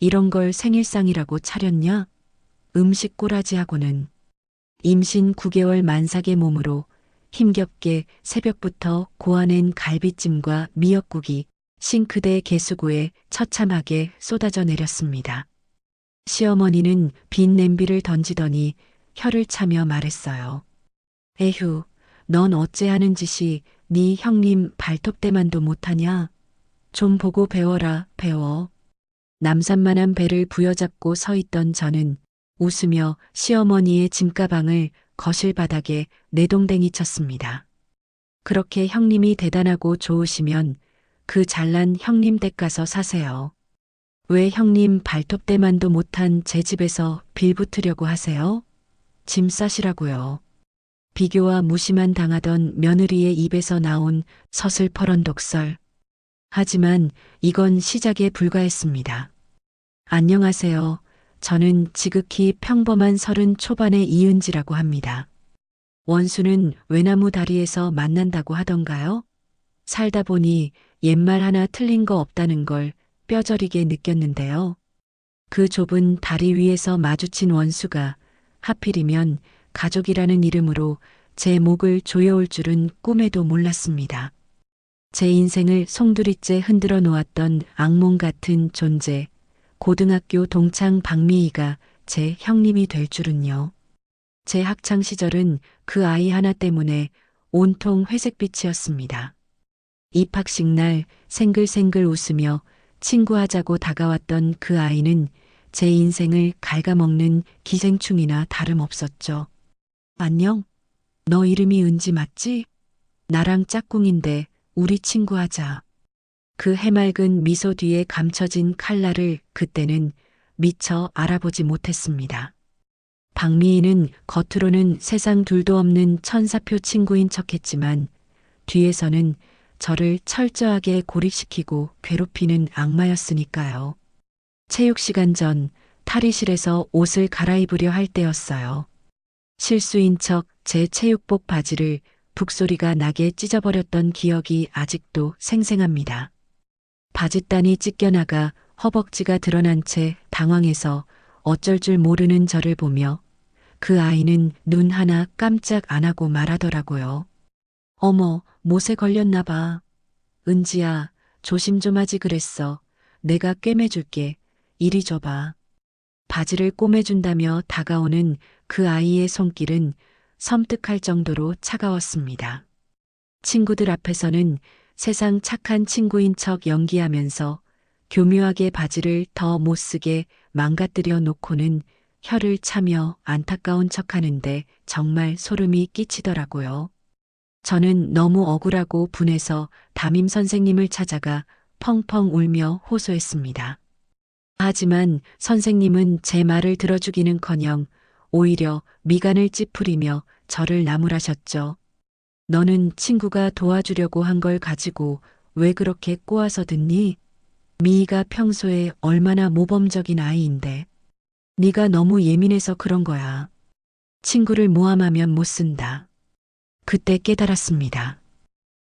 이런 걸 생일상이라고 차렸냐? 음식 꼬라지하고는. 임신 9개월 만삭의 몸으로 힘겹게 새벽부터 고아낸 갈비찜과 미역국이 싱크대 개수구에 처참하게 쏟아져 내렸습니다. 시어머니는 빈 냄비를 던지더니 혀를 차며 말했어요. 에휴, 넌 어째 하는 짓이 네 형님 발톱대만도 못하냐? 좀 보고 배워라, 배워. 남산만한 배를 부여잡고 서 있던 저는 웃으며 시어머니의 짐가방을 거실 바닥에 내동댕이 쳤습니다. 그렇게 형님이 대단하고 좋으시면 그 잘난 형님 댁 가서 사세요. 왜 형님 발톱대만도 못한 제 집에서 빌붙으려고 하세요? 짐 싸시라고요. 비교와 무시만 당하던 며느리의 입에서 나온 서슬퍼런 독설. 하지만 이건 시작에 불과했습니다. 안녕하세요. 저는 지극히 평범한 30 초반의 이은지라고 합니다. 원수는 외나무 다리에서 만난다고 하던가요? 살다 보니 옛말 하나 틀린 거 없다는 걸 뼈저리게 느꼈는데요. 그 좁은 다리 위에서 마주친 원수가 하필이면 가족이라는 이름으로 제 목을 조여올 줄은 꿈에도 몰랐습니다. 제 인생을 송두리째 흔들어 놓았던 악몽 같은 존재, 고등학교 동창 박미희가 제 형님이 될 줄은요. 제 학창 시절은 그 아이 하나 때문에 온통 회색빛이었습니다. 입학식 날 생글생글 웃으며 친구하자고 다가왔던 그 아이는 제 인생을 갉아먹는 기생충이나 다름없었죠. 안녕? 너 이름이 은지 맞지? 나랑 짝꿍인데 우리 친구하자. 그 해맑은 미소 뒤에 감춰진 칼날을 그때는 미처 알아보지 못했습니다. 박미희는 겉으로는 세상 둘도 없는 천사표 친구인 척했지만 뒤에서는 저를 철저하게 고립시키고 괴롭히는 악마였으니까요. 체육 시간 전 탈의실에서 옷을 갈아입으려 할 때였어요. 실수인 척 제 체육복 바지를 북소리가 나게 찢어버렸던 기억이 아직도 생생합니다. 바짓단이 찢겨나가 허벅지가 드러난 채 당황해서 어쩔 줄 모르는 저를 보며 그 아이는 눈 하나 깜짝 안 하고 말하더라고요. 어머, 못에 걸렸나 봐. 은지야, 조심 좀 하지 그랬어. 내가 꿰매줄게. 이리 줘봐. 바지를 꼬매준다며 다가오는 그 아이의 손길은 섬뜩할 정도로 차가웠습니다. 친구들 앞에서는 세상 착한 친구인 척 연기하면서 교묘하게 바지를 더 못쓰게 망가뜨려 놓고는 혀를 차며 안타까운 척하는데 정말 소름이 끼치더라고요. 저는 너무 억울하고 분해서 담임 선생님을 찾아가 펑펑 울며 호소했습니다. 하지만 선생님은 제 말을 들어주기는커녕 오히려 미간을 찌푸리며 저를 나무라셨죠. 너는 친구가 도와주려고 한 걸 가지고 왜 그렇게 꼬아서 듣니? 미희가 평소에 얼마나 모범적인 아이인데. 네가 너무 예민해서 그런 거야. 친구를 모함하면 못 쓴다. 그때 깨달았습니다.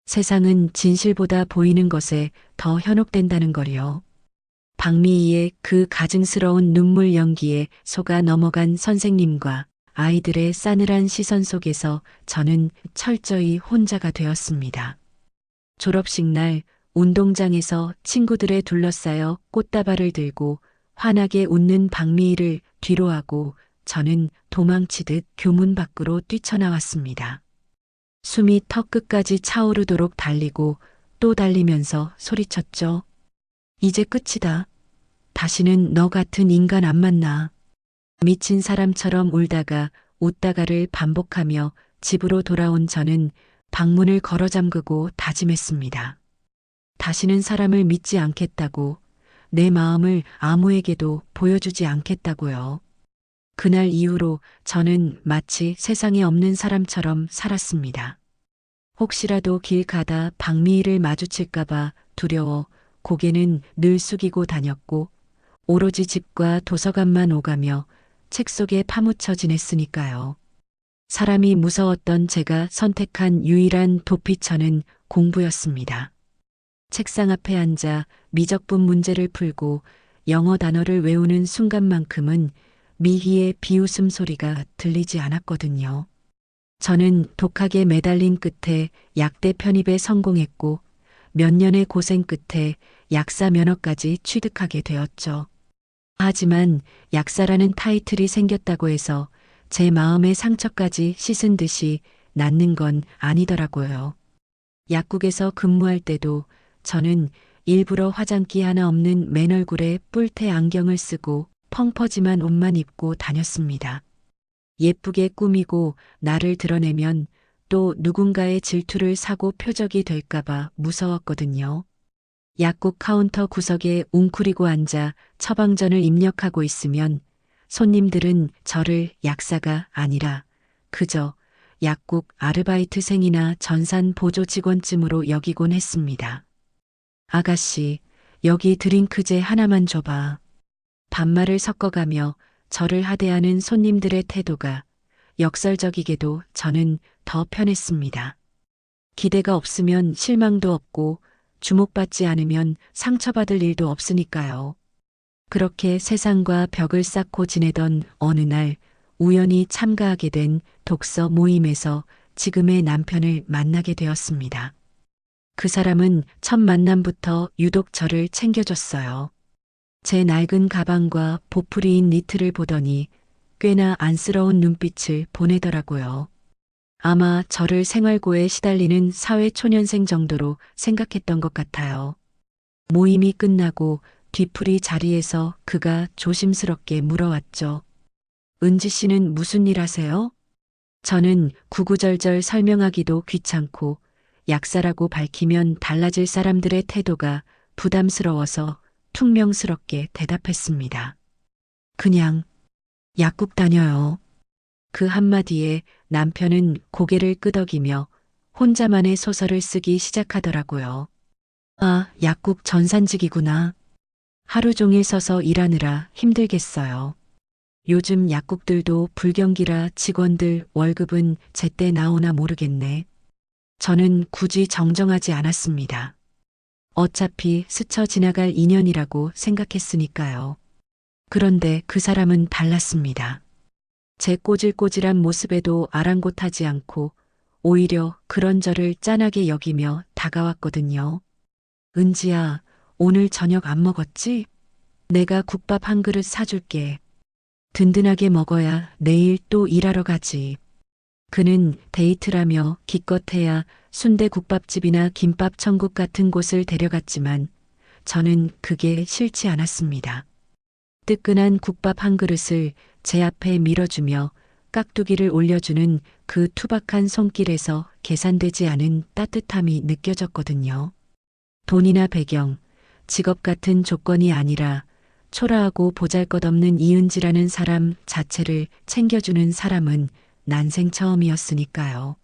세상은 진실보다 보이는 것에 더 현혹된다는 걸요. 박미희의 그 가증스러운 눈물 연기에 속아 넘어간 선생님과 아이들의 싸늘한 시선 속에서 저는 철저히 혼자가 되었습니다. 졸업식 날 운동장에서 친구들에 둘러싸여 꽃다발을 들고 환하게 웃는 박미희를 뒤로하고 저는 도망치듯 교문 밖으로 뛰쳐나왔습니다. 숨이 턱끝까지 차오르도록 달리고 또 달리면서 소리쳤죠. 이제 끝이다. 다시는 너 같은 인간 안 만나. 미친 사람처럼 울다가 웃다가를 반복하며 집으로 돌아온 저는 방문을 걸어 잠그고 다짐했습니다. 다시는 사람을 믿지 않겠다고, 내 마음을 아무에게도 보여주지 않겠다고요. 그날 이후로 저는 마치 세상에 없는 사람처럼 살았습니다. 혹시라도 길 가다 박미희를 마주칠까봐 두려워 고개는 늘 숙이고 다녔고 오로지 집과 도서관만 오가며 책 속에 파묻혀 지냈으니까요. 사람이 무서웠던 제가 선택한 유일한 도피처는 공부였습니다. 책상 앞에 앉아 미적분 문제를 풀고 영어 단어를 외우는 순간만큼은 미희의 비웃음 소리가 들리지 않았거든요. 저는 독하게 매달린 끝에 약대 편입에 성공했고 몇 년의 고생 끝에 약사 면허까지 취득하게 되었죠. 하지만 약사라는 타이틀이 생겼다고 해서 제 마음의 상처까지 씻은 듯이 낫는 건 아니더라고요. 약국에서 근무할 때도 저는 일부러 화장기 하나 없는 맨 얼굴에 뿔테 안경을 쓰고 펑퍼짐한 옷만 입고 다녔습니다. 예쁘게 꾸미고 나를 드러내면 또 누군가의 질투를 사고 표적이 될까봐 무서웠거든요. 약국 카운터 구석에 웅크리고 앉아 처방전을 입력하고 있으면 손님들은 저를 약사가 아니라 그저 약국 아르바이트생이나 전산 보조 직원쯤으로 여기곤 했습니다. 아가씨, 여기 드링크제 하나만 줘봐. 반말을 섞어가며 저를 하대하는 손님들의 태도가 역설적이게도 저는 더 편했습니다. 기대가 없으면 실망도 없고 주목받지 않으면 상처받을 일도 없으니까요. 그렇게 세상과 벽을 쌓고 지내던 어느 날 우연히 참가하게 된 독서 모임에서 지금의 남편을 만나게 되었습니다. 그 사람은 첫 만남부터 유독 저를 챙겨줬어요. 제 낡은 가방과 보풀이인 니트를 보더니 꽤나 안쓰러운 눈빛을 보내더라고요. 아마 저를 생활고에 시달리는 사회초년생 정도로 생각했던 것 같아요. 모임이 끝나고 뒤풀이 자리에서 그가 조심스럽게 물어왔죠. 은지 씨는 무슨 일 하세요? 저는 구구절절 설명하기도 귀찮고 약사라고 밝히면 달라질 사람들의 태도가 부담스러워서 퉁명스럽게 대답했습니다. 그냥 약국 다녀요. 그 한마디에 남편은 고개를 끄덕이며 혼자만의 소설을 쓰기 시작하더라고요. 아, 약국 전산직이구나. 하루 종일 서서 일하느라 힘들겠어요. 요즘 약국들도 불경기라 직원들 월급은 제때 나오나 모르겠네. 저는 굳이 정정하지 않았습니다. 어차피 스쳐 지나갈 인연이라고 생각했으니까요. 그런데 그 사람은 달랐습니다. 제 꼬질꼬질한 모습에도 아랑곳하지 않고 오히려 그런 저를 짠하게 여기며 다가왔거든요. 은지야, 오늘 저녁 안 먹었지? 내가 국밥 한 그릇 사줄게. 든든하게 먹어야 내일 또 일하러 가지. 그는 데이트라며 기껏해야 순대국밥집이나 김밥 천국 같은 곳을 데려갔지만 저는 그게 싫지 않았습니다. 뜨끈한 국밥 한 그릇을 제 앞에 밀어주며 깍두기를 올려주는 그 투박한 손길에서 계산되지 않은 따뜻함이 느껴졌거든요. 돈이나 배경, 직업 같은 조건이 아니라 초라하고 보잘것없는 이은지라는 사람 자체를 챙겨주는 사람은 난생 처음이었으니까요.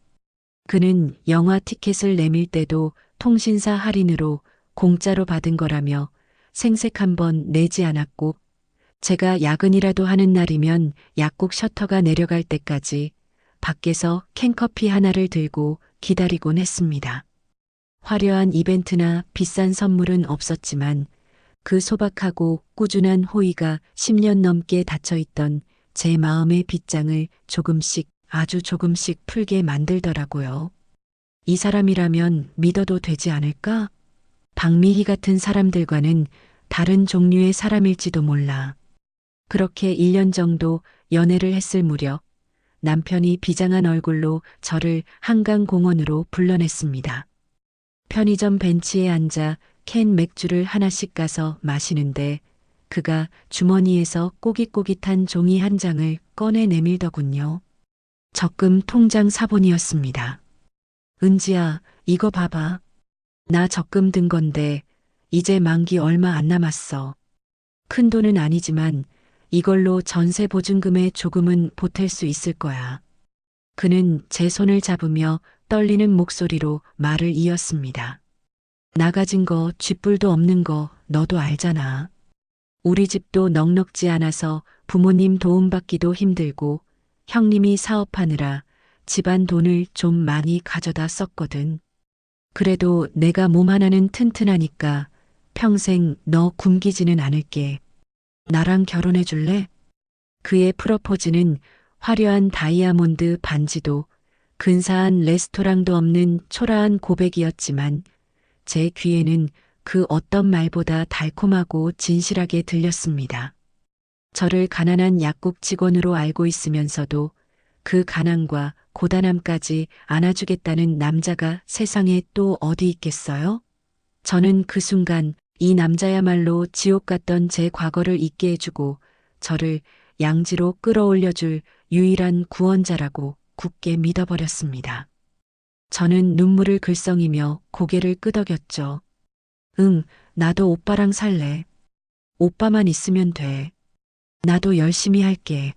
그는 영화 티켓을 내밀 때도 통신사 할인으로 공짜로 받은 거라며 생색 한 번 내지 않았고 제가 야근이라도 하는 날이면 약국 셔터가 내려갈 때까지 밖에서 캔커피 하나를 들고 기다리곤 했습니다. 화려한 이벤트나 비싼 선물은 없었지만 그 소박하고 꾸준한 호의가 10년 넘게 닫혀있던 제 마음의 빗장을 조금씩 아주 조금씩 풀게 만들더라고요. 이 사람이라면 믿어도 되지 않을까? 박미희 같은 사람들과는 다른 종류의 사람일지도 몰라. 그렇게 1년 정도 연애를 했을 무렵 남편이 비장한 얼굴로 저를 한강공원으로 불러냈습니다. 편의점 벤치에 앉아 캔 맥주를 하나씩 까서 마시는데 그가 주머니에서 꼬깃꼬깃한 종이 한 장을 꺼내 내밀더군요. 적금 통장 사본이었습니다. 은지야, 이거 봐봐. 나 적금 든 건데 이제 만기 얼마 안 남았어. 큰 돈은 아니지만 이걸로 전세 보증금에 조금은 보탤 수 있을 거야. 그는 제 손을 잡으며 떨리는 목소리로 말을 이었습니다. 나 가진 거 쥐뿔도 없는 거 너도 알잖아. 우리 집도 넉넉지 않아서 부모님 도움받기도 힘들고 형님이 사업하느라 집안 돈을 좀 많이 가져다 썼거든. 그래도 내가 몸 하나는 튼튼하니까 평생 너 굶기지는 않을게. 나랑 결혼해 줄래? 그의 프러포즈는 화려한 다이아몬드 반지도 근사한 레스토랑도 없는 초라한 고백이었지만 제 귀에는 그 어떤 말보다 달콤하고 진실하게 들렸습니다. 저를 가난한 약국 직원으로 알고 있으면서도 그 가난과 고단함까지 안아주겠다는 남자가 세상에 또 어디 있겠어요? 저는 그 순간 이 남자야말로 지옥 같던 제 과거를 잊게 해주고 저를 양지로 끌어올려줄 유일한 구원자라고 굳게 믿어버렸습니다. 저는 눈물을 글썽이며 고개를 끄덕였죠. 응, 나도 오빠랑 살래. 오빠만 있으면 돼. 나도 열심히 할게.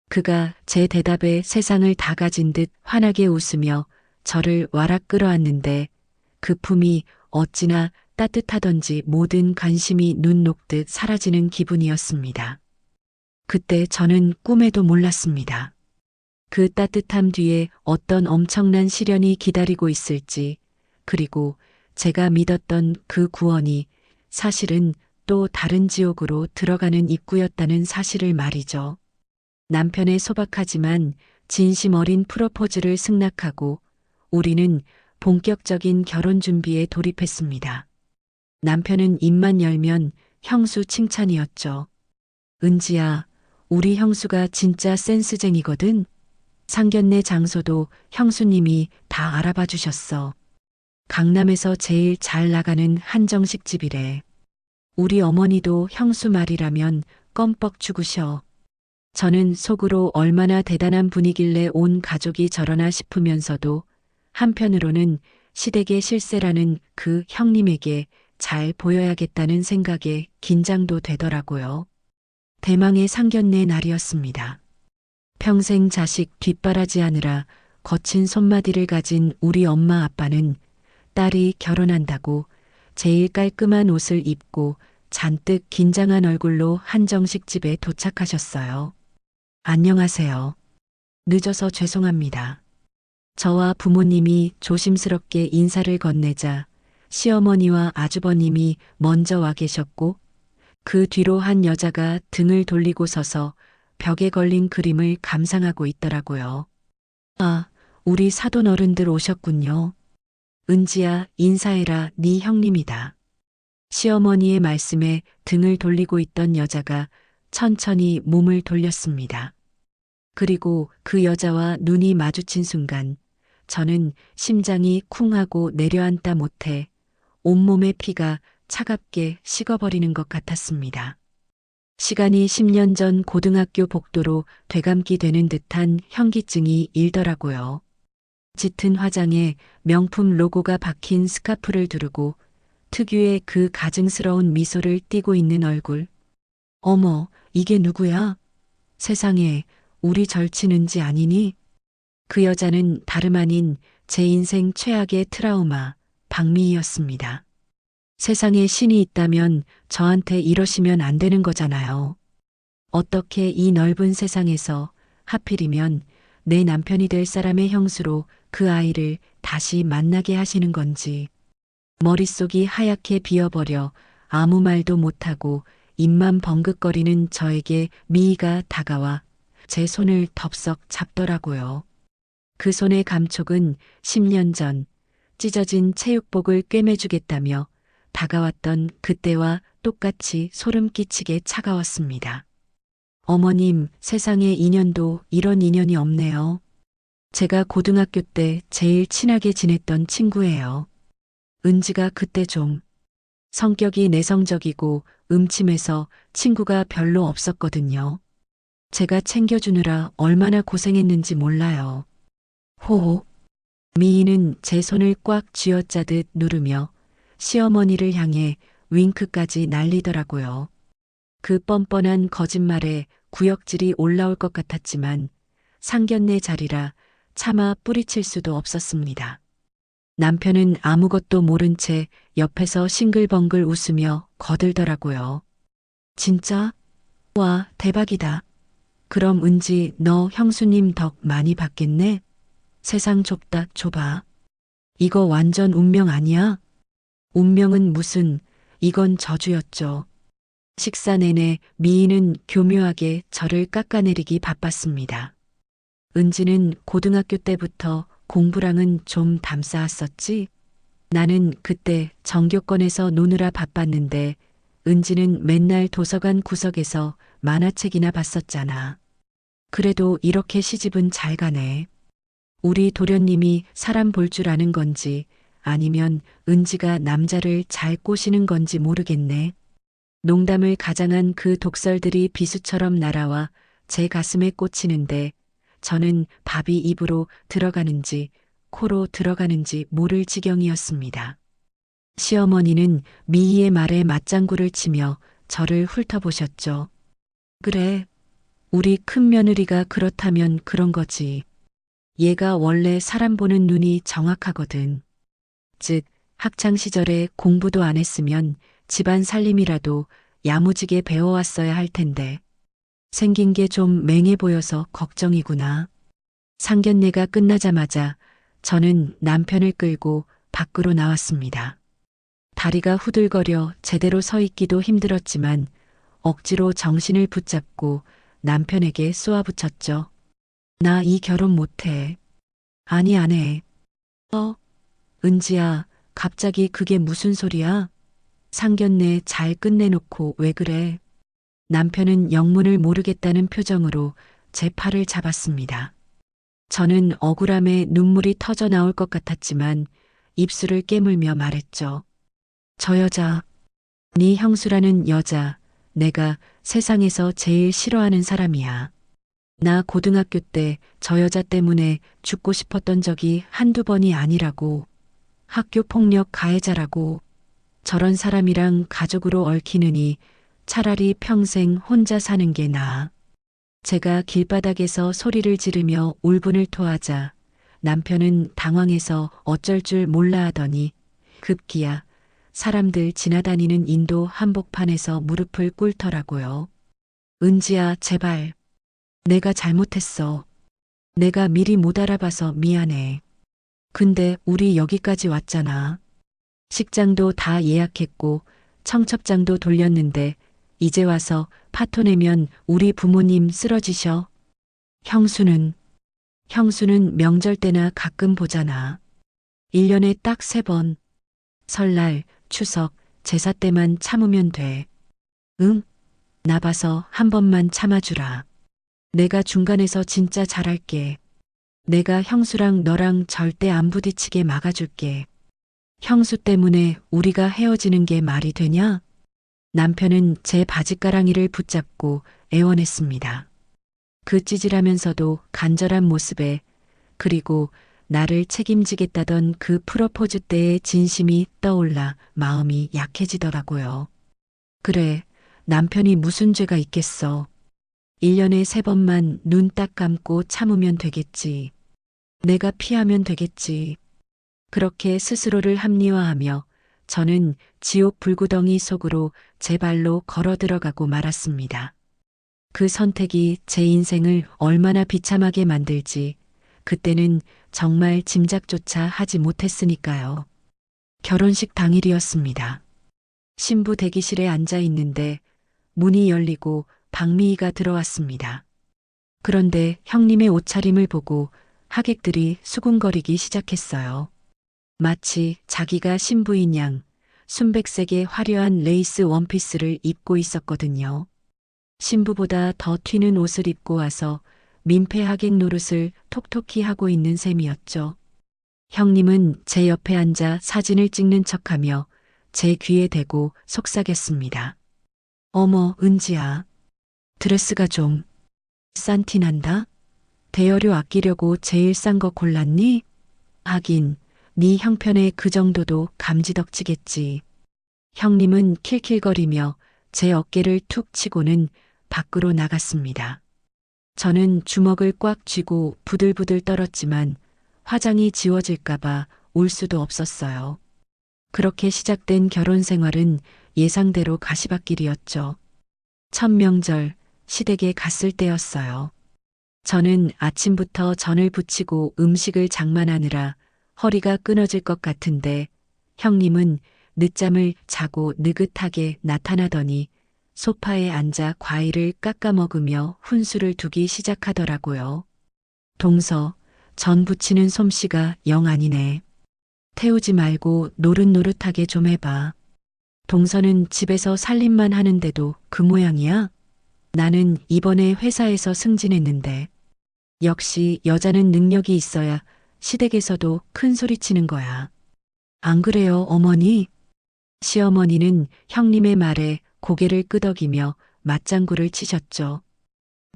그가 제 대답에 세상을 다 가진 듯 환하게 웃으며 저를 와락 끌어안는데 그 품이 어찌나 따뜻하던지 모든 관심이 눈 녹듯 사라지는 기분이었습니다. 그때 저는 꿈에도 몰랐습니다. 그 따뜻함 뒤에 어떤 엄청난 시련이 기다리고 있을지, 그리고 제가 믿었던 그 구원이 사실은 또 다른 지옥으로 들어가는 입구였다는 사실을 말이죠. 남편의 소박하지만 진심 어린 프로포즈를 승낙하고 우리는 본격적인 결혼 준비에 돌입했습니다. 남편은 입만 열면 형수 칭찬이었죠. 은지야, 우리 형수가 진짜 센스쟁이거든. 상견례 장소도 형수님이 다 알아봐 주셨어. 강남에서 제일 잘 나가는 한정식 집이래. 우리 어머니도 형수 말이라면 껌뻑 죽으셔. 저는 속으로 얼마나 대단한 분이길래 온 가족이 저러나 싶으면서도 한편으로는 시댁의 실세라는 그 형님에게 잘 보여야겠다는 생각에 긴장도 되더라고요. 대망의 상견례 날이었습니다. 평생 자식 뒷바라지하느라 거친 손마디를 가진 우리 엄마 아빠는 딸이 결혼한다고 제일 깔끔한 옷을 입고 잔뜩 긴장한 얼굴로 한정식 집에 도착하셨어요. 안녕하세요. 늦어서 죄송합니다. 저와 부모님이 조심스럽게 인사를 건네자 시어머니와 아주버님이 먼저 와 계셨고 그 뒤로 한 여자가 등을 돌리고 서서 벽에 걸린 그림을 감상하고 있더라고요. 아, 우리 사돈 어른들 오셨군요. 은지야, 인사해라, 네 형님이다. 시어머니의 말씀에 등을 돌리고 있던 여자가 천천히 몸을 돌렸습니다. 그리고 그 여자와 눈이 마주친 순간 저는 심장이 쿵 하고 내려앉다 못해 온몸의 피가 차갑게 식어버리는 것 같았습니다. 시간이 10년 전 고등학교 복도로 되감기 되는 듯한 현기증이 일더라고요. 짙은 화장에 명품 로고가 박힌 스카프를 두르고 특유의 그 가증스러운 미소를 띠고 있는 얼굴. 어머, 이게 누구야? 세상에, 우리 절친은지 아니니? 그 여자는 다름 아닌 제 인생 최악의 트라우마, 박미희였습니다. 세상에 신이 있다면 저한테 이러시면 안 되는 거잖아요. 어떻게 이 넓은 세상에서 하필이면 내 남편이 될 사람의 형수로 그 아이를 다시 만나게 하시는 건지. 머릿속이 하얗게 비어버려 아무 말도 못하고 입만 벙긋거리는 저에게 미희가 다가와 제 손을 덥석 잡더라고요. 그 손의 감촉은 10년 전 찢어진 체육복을 꿰매주겠다며 다가왔던 그때와 똑같이 소름 끼치게 차가웠습니다. 어머님, 세상에 인연도 이런 인연이 없네요. 제가 고등학교 때 제일 친하게 지냈던 친구예요. 은지가 그때 좀 성격이 내성적이고 음침해서 친구가 별로 없었거든요. 제가 챙겨주느라 얼마나 고생했는지 몰라요. 호호. 미희는 제 손을 꽉 쥐어짜듯 누르며 시어머니를 향해 윙크까지 날리더라고요. 그 뻔뻔한 거짓말에 구역질이 올라올 것 같았지만 상견례 자리라 차마 뿌리칠 수도 없었습니다. 남편은 아무것도 모른 채 옆에서 싱글벙글 웃으며 거들더라고요. 진짜? 와, 대박이다. 그럼 은지 너 형수님 덕 많이 받겠네? 세상 좁다 좁아. 이거 완전 운명 아니야? 운명은 무슨, 이건 저주였죠. 식사 내내 미희는 교묘하게 저를 깎아내리기 바빴습니다. 은지는 고등학교 때부터 공부랑은 좀 담쌓았었지? 나는 그때 전교권에서 노느라 바빴는데 은지는 맨날 도서관 구석에서 만화책이나 봤었잖아. 그래도 이렇게 시집은 잘 가네. 우리 도련님이 사람 볼 줄 아는 건지 아니면 은지가 남자를 잘 꼬시는 건지 모르겠네. 농담을 가장한 그 독설들이 비수처럼 날아와 제 가슴에 꽂히는데 저는 밥이 입으로 들어가는지 코로 들어가는지 모를 지경이었습니다. 시어머니는 미희의 말에 맞장구를 치며 저를 훑어보셨죠. 그래, 우리 큰 며느리가 그렇다면 그런 거지. 얘가 원래 사람 보는 눈이 정확하거든. 즉, 학창 시절에 공부도 안 했으면 집안 살림이라도 야무지게 배워왔어야 할 텐데. 생긴 게 좀 맹해 보여서 걱정이구나. 상견례가 끝나자마자 저는 남편을 끌고 밖으로 나왔습니다. 다리가 후들거려 제대로 서 있기도 힘들었지만 억지로 정신을 붙잡고 남편에게 쏘아붙였죠. 나 이 결혼 못해. 아니, 안 해. 은지야, 갑자기 그게 무슨 소리야? 상견례 잘 끝내놓고 왜 그래? 남편은 영문을 모르겠다는 표정으로 제 팔을 잡았습니다. 저는 억울함에 눈물이 터져 나올 것 같았지만 입술을 깨물며 말했죠. 저 여자, 네 형수라는 여자, 내가 세상에서 제일 싫어하는 사람이야. 나 고등학교 때 저 여자 때문에 죽고 싶었던 적이 한두 번이 아니라고. 학교 폭력 가해자라고. 저런 사람이랑 가족으로 얽히느니 차라리 평생 혼자 사는 게 나아. 제가 길바닥에서 소리를 지르며 울분을 토하자 남편은 당황해서 어쩔 줄 몰라 하더니 급기야 사람들 지나다니는 인도 한복판에서 무릎을 꿇더라고요. 은지야, 제발. 내가 잘못했어. 내가 미리 못 알아봐서 미안해. 근데 우리 여기까지 왔잖아. 식장도 다 예약했고 청첩장도 돌렸는데 이제 와서 파토 내면 우리 부모님 쓰러지셔. 형수는 명절 때나 가끔 보잖아. 1년에 딱 3번. 설날, 추석, 제사 때만 참으면 돼. 응? 나 봐서 한 번만 참아주라. 내가 중간에서 진짜 잘할게. 내가 형수랑 너랑 절대 안 부딪히게 막아줄게. 형수 때문에 우리가 헤어지는 게 말이 되냐? 남편은 제 바짓가랑이를 붙잡고 애원했습니다. 그 찌질하면서도 간절한 모습에 그리고 나를 책임지겠다던 그 프로포즈 때의 진심이 떠올라 마음이 약해지더라고요. 그래, 남편이 무슨 죄가 있겠어. 1년에 3번만 눈 딱 감고 참으면 되겠지. 내가 피하면 되겠지. 그렇게 스스로를 합리화하며 저는 지옥 불구덩이 속으로 제 발로 걸어 들어가고 말았습니다. 그 선택이 제 인생을 얼마나 비참하게 만들지 그때는 정말 짐작조차 하지 못했으니까요. 결혼식 당일이었습니다. 신부 대기실에 앉아 있는데 문이 열리고 박미희가 들어왔습니다. 그런데 형님의 옷차림을 보고 하객들이 수군거리기 시작했어요. 마치 자기가 신부인 양 순백색의 화려한 레이스 원피스를 입고 있었거든요. 신부보다 더 튀는 옷을 입고 와서 민폐 하객 노릇을 톡톡히 하고 있는 셈이었죠. 형님은 제 옆에 앉아 사진을 찍는 척하며 제 귀에 대고 속삭였습니다. 어머, 은지야. 드레스가 좀 싼 티 난다? 대여료 아끼려고 제일 싼 거 골랐니? 하긴 네 형편에 그 정도도 감지덕지겠지. 형님은 킬킬거리며 제 어깨를 툭 치고는 밖으로 나갔습니다. 저는 주먹을 꽉 쥐고 부들부들 떨었지만 화장이 지워질까봐 울 수도 없었어요. 그렇게 시작된 결혼 생활은 예상대로 가시밭길이었죠. 첫 명절 시댁에 갔을 때였어요. 저는 아침부터 전을 부치고 음식을 장만하느라 허리가 끊어질 것 같은데 형님은 늦잠을 자고 느긋하게 나타나더니 소파에 앉아 과일을 깎아 먹으며 훈수를 두기 시작하더라고요. 동서, 전 부치는 솜씨가 영 아니네. 태우지 말고 노릇노릇하게 좀 해봐. 동서는 집에서 살림만 하는데도 그 모양이야? 나는 이번에 회사에서 승진했는데. 역시 여자는 능력이 있어야 시댁에서도 큰 소리 치는 거야. 안 그래요, 어머니? 시어머니는 형님의 말에 고개를 끄덕이며 맞장구를 치셨죠.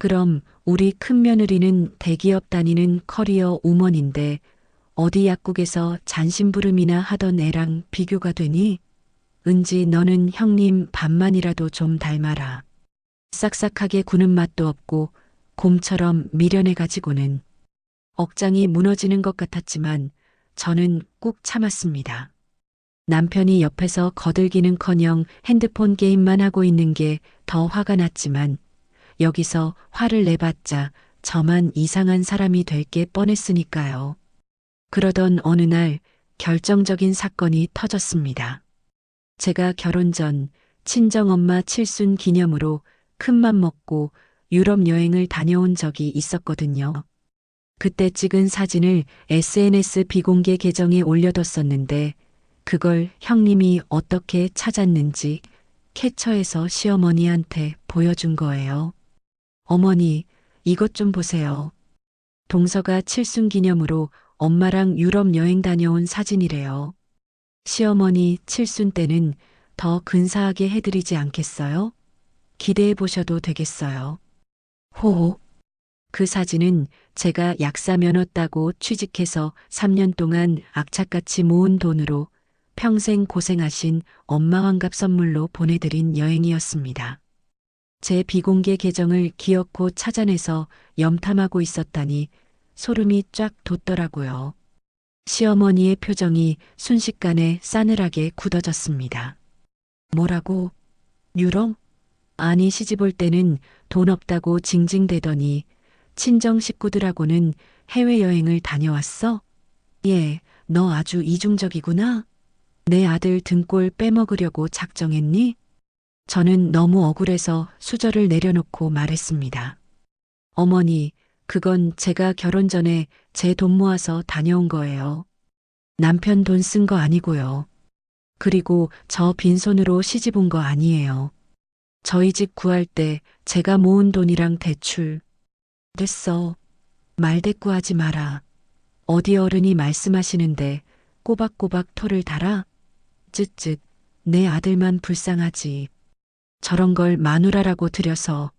그럼 우리 큰며느리는 대기업 다니는 커리어 우먼인데 어디 약국에서 잔심부름이나 하던 애랑 비교가 되니? 은지 너는 형님 반만이라도 좀 닮아라. 싹싹하게 구는 맛도 없고 곰처럼 미련해가지고는. 억장이 무너지는 것 같았지만 저는 꾹 참았습니다. 남편이 옆에서 거들기는커녕 핸드폰 게임만 하고 있는 게 더 화가 났지만 여기서 화를 내봤자 저만 이상한 사람이 될 게 뻔했으니까요. 그러던 어느 날 결정적인 사건이 터졌습니다. 제가 결혼 전 친정엄마 칠순 기념으로 큰맘 먹고 유럽 여행을 다녀온 적이 있었거든요. 그때 찍은 사진을 SNS 비공개 계정에 올려뒀었는데 그걸 형님이 어떻게 찾았는지 캡처해서 시어머니한테 보여준 거예요. 어머니, 이것 좀 보세요. 동서가 칠순 기념으로 엄마랑 유럽 여행 다녀온 사진이래요. 시어머니 칠순 때는 더 근사하게 해드리지 않겠어요? 기대해 보셔도 되겠어요. 호호. 그 사진은 제가 약사 면허 따고 취직해서 3년 동안 악착같이 모은 돈으로 평생 고생하신 엄마 환갑 선물로 보내드린 여행이었습니다. 제 비공개 계정을 기어코 찾아내서 염탐하고 있었다니 소름이 쫙 돋더라고요. 시어머니의 표정이 순식간에 싸늘하게 굳어졌습니다. 뭐라고? 유럽? 아니 시집 올 때는 돈 없다고 징징대더니 친정 식구들하고는 해외여행을 다녀왔어? 예, 너 아주 이중적이구나. 내 아들 등골 빼먹으려고 작정했니? 저는 너무 억울해서 수저를 내려놓고 말했습니다. 어머니, 그건 제가 결혼 전에 제 돈 모아서 다녀온 거예요. 남편 돈 쓴 거 아니고요. 그리고 저 빈손으로 시집 온 거 아니에요. 저희 집 구할 때 제가 모은 돈이랑 대출. 됐어. 말대꾸하지 마라. 어디 어른이 말씀하시는데 꼬박꼬박 토를 달아? 쯧쯧, 내 아들만 불쌍하지. 저런 걸 마누라라고 들여서.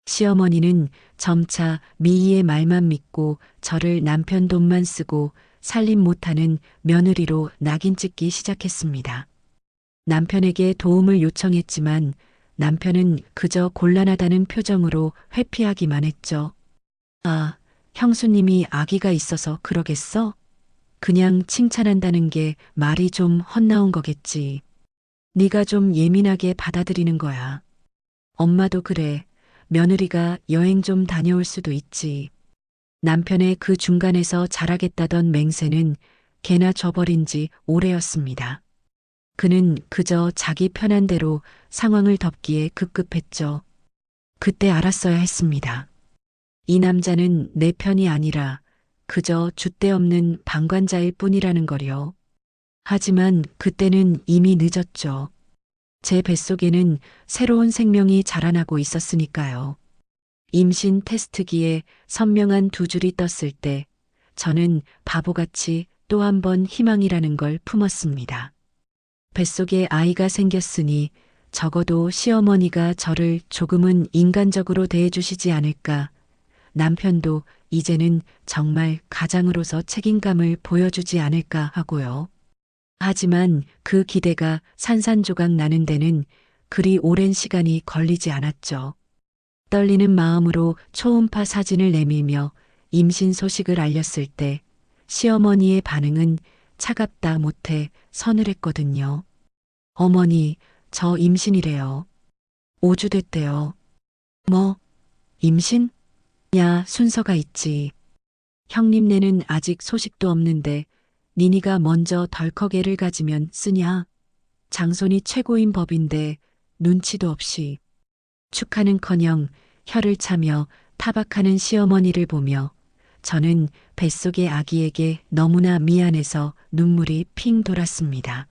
시어머니는 점차 미희의 말만 믿고 저를 남편 돈만 쓰고 살림 못하는 며느리로 낙인 찍기 시작했습니다. 남편에게 도움을 요청했지만 남편은 그저 곤란하다는 표정으로 회피하기만 했죠. 아, 형수님이 아기가 있어서 그러겠어? 그냥 칭찬한다는 게 말이 좀 헛나온 거겠지. 네가 좀 예민하게 받아들이는 거야. 엄마도 그래. 며느리가 여행 좀 다녀올 수도 있지. 남편의 그 중간에서 잘하겠다던 맹세는 개나 줘버린 지 오래였습니다. 그는 그저 자기 편한 대로 상황을 덮기에 급급했죠. 그때 알았어야 했습니다. 이 남자는 내 편이 아니라 그저 줏대없는 방관자일 뿐이라는 거요. 하지만 그때는 이미 늦었죠. 제 뱃속에는 새로운 생명이 자라나고 있었으니까요. 임신 테스트기에 선명한 두 줄이 떴을 때 저는 바보같이 또 한 번 희망이라는 걸 품었습니다. 뱃속에 아이가 생겼으니 적어도 시어머니가 저를 조금은 인간적으로 대해주시지 않을까. 남편도 이제는 정말 가장으로서 책임감을 보여주지 않을까 하고요. 하지만 그 기대가 산산조각 나는 데는 그리 오랜 시간이 걸리지 않았죠. 떨리는 마음으로 초음파 사진을 내밀며 임신 소식을 알렸을 때 시어머니의 반응은 차갑다 못해 서늘했거든요. 어머니, 저 임신이래요. 5주 됐대요. 뭐, 임신? 야, 순서가 있지. 형님네는 아직 소식도 없는데 니니가 먼저 덜컥 애를 가지면 쓰냐? 장손이 최고인 법인데 눈치도 없이. 축하는커녕 혀를 차며 타박하는 시어머니를 보며 저는 뱃속의 아기에게 너무나 미안해서 눈물이 핑 돌았습니다.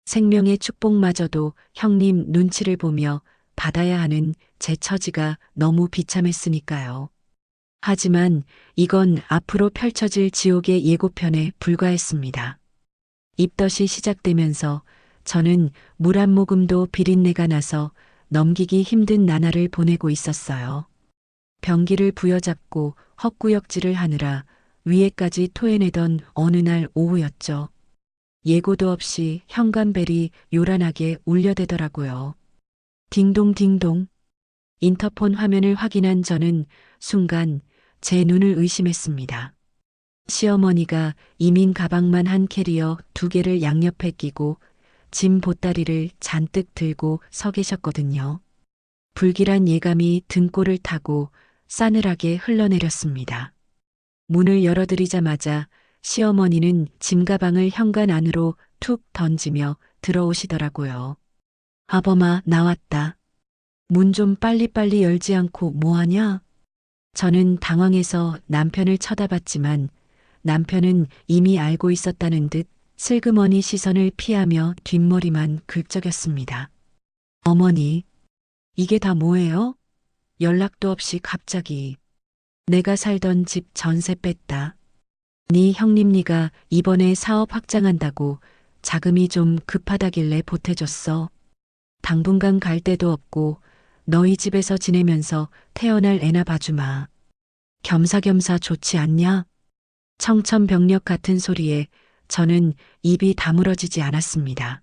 생명의 축복마저도 형님 눈치를 보며 받아야 하는 제 처지가 너무 비참했으니까요. 하지만 이건 앞으로 펼쳐질 지옥의 예고편에 불과했습니다. 입덧이 시작되면서 저는 물 한 모금도 비린내가 나서 넘기기 힘든 나날을 보내고 있었어요. 변기를 부여잡고 헛구역질을 하느라 위에까지 토해내던 어느 날 오후였죠. 예고도 없이 현관벨이 요란하게 울려대더라고요. 딩동딩동. 인터폰 화면을 확인한 저는 순간 제 눈을 의심했습니다. 시어머니가 이민 가방만 한 캐리어 2개를 양옆에 끼고 짐 보따리를 잔뜩 들고 서 계셨거든요. 불길한 예감이 등골을 타고 싸늘하게 흘러내렸습니다. 문을 열어드리자마자 시어머니는 짐가방을 현관 안으로 툭 던지며 들어오시더라고요. 아범아, 나왔다. 문 좀 빨리빨리 열지 않고 뭐하냐? 저는 당황해서 남편을 쳐다봤지만 남편은 이미 알고 있었다는 듯 슬그머니 시선을 피하며 뒷머리만 긁적였습니다. 어머니, 이게 다 뭐예요? 연락도 없이 갑자기. 내가 살던 집 전세 뺐다. 네 형님 네가 이번에 사업 확장한다고 자금이 좀 급하다길래 보태줬어. 당분간 갈 데도 없고 너희 집에서 지내면서 태어날 애나 봐주마. 겸사겸사 좋지 않냐? 청천벽력 같은 소리에 저는 입이 다물어지지 않았습니다.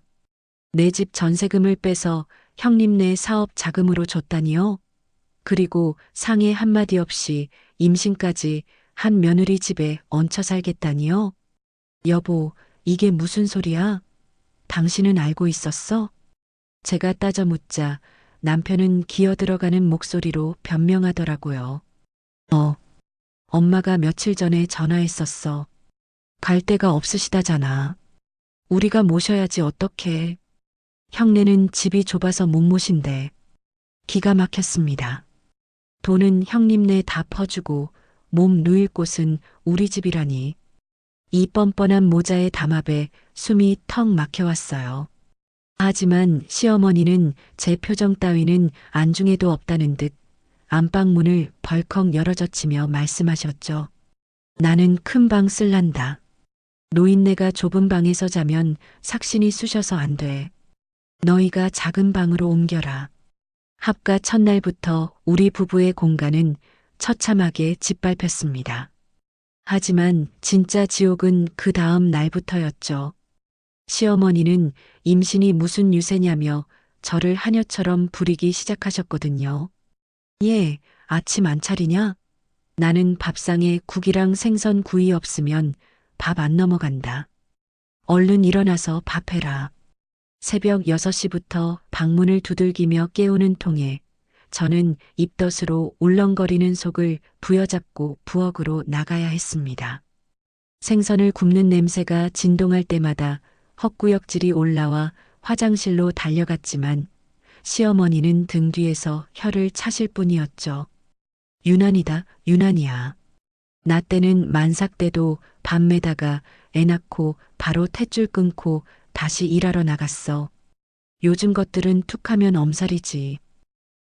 내 집 전세금을 빼서 형님네 사업 자금으로 줬다니요? 그리고 상해 한마디 없이 임신까지 한 며느리 집에 얹혀 살겠다니요? 여보, 이게 무슨 소리야? 당신은 알고 있었어? 제가 따져 묻자 남편은 기어들어가는 목소리로 변명하더라고요. 엄마가 며칠 전에 전화했었어. 갈 데가 없으시다잖아. 우리가 모셔야지 어떡해. 형네는 집이 좁아서 못 모신대. 기가 막혔습니다. 돈은 형님네 다 퍼주고 몸 누일 곳은 우리 집이라니. 이 뻔뻔한 모자의 담합에 숨이 턱 막혀왔어요. 하지만 시어머니는 제 표정 따위는 안중에도 없다는 듯 안방문을 벌컥 열어젖히며 말씀하셨죠. 나는 큰 방 쓸란다. 노인네가 좁은 방에서 자면 삭신이 쑤셔서 안 돼. 너희가 작은 방으로 옮겨라. 합가 첫날부터 우리 부부의 공간은 처참하게 짓밟혔습니다. 하지만 진짜 지옥은 그 다음 날부터였죠. 시어머니는 임신이 무슨 유세냐며 저를 하녀처럼 부리기 시작하셨거든요. 예, 아침 안 차리냐? 나는 밥상에 국이랑 생선 구이 없으면 밥 안 넘어간다. 얼른 일어나서 밥 해라. 새벽 6시부터 방문을 두들기며 깨우는 통에 저는 입덧으로 울렁거리는 속을 부여잡고 부엌으로 나가야 했습니다. 생선을 굽는 냄새가 진동할 때마다 헛구역질이 올라와 화장실로 달려갔지만 시어머니는 등 뒤에서 혀를 차실 뿐이었죠. 유난이다, 유난이야. 나 때는 만삭 때도 밤매다가 애 낳고 바로 탯줄 끊고 다시 일하러 나갔어. 요즘 것들은 툭하면 엄살이지.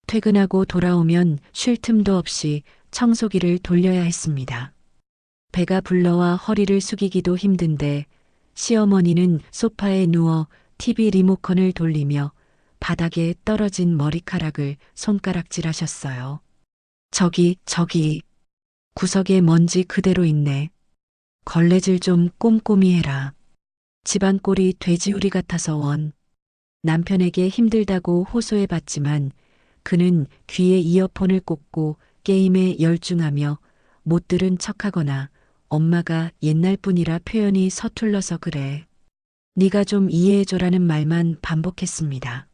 퇴근하고 돌아오면 쉴 틈도 없이 청소기를 돌려야 했습니다. 배가 불러와 허리를 숙이기도 힘든데 시어머니는 소파에 누워 TV 리모컨을 돌리며 바닥에 떨어진 머리카락을 손가락질하셨어요. 저기, 구석에 먼지 그대로 있네. 걸레질 좀 꼼꼼히 해라. 집안 꼴이 돼지우리 같아서 원. 남편에게 힘들다고 호소해봤지만 그는 귀에 이어폰을 꽂고 게임에 열중하며 못 들은 척하거나 엄마가 옛날 분이라 표현이 서툴러서 그래. 네가 좀 이해해줘라는 말만 반복했습니다.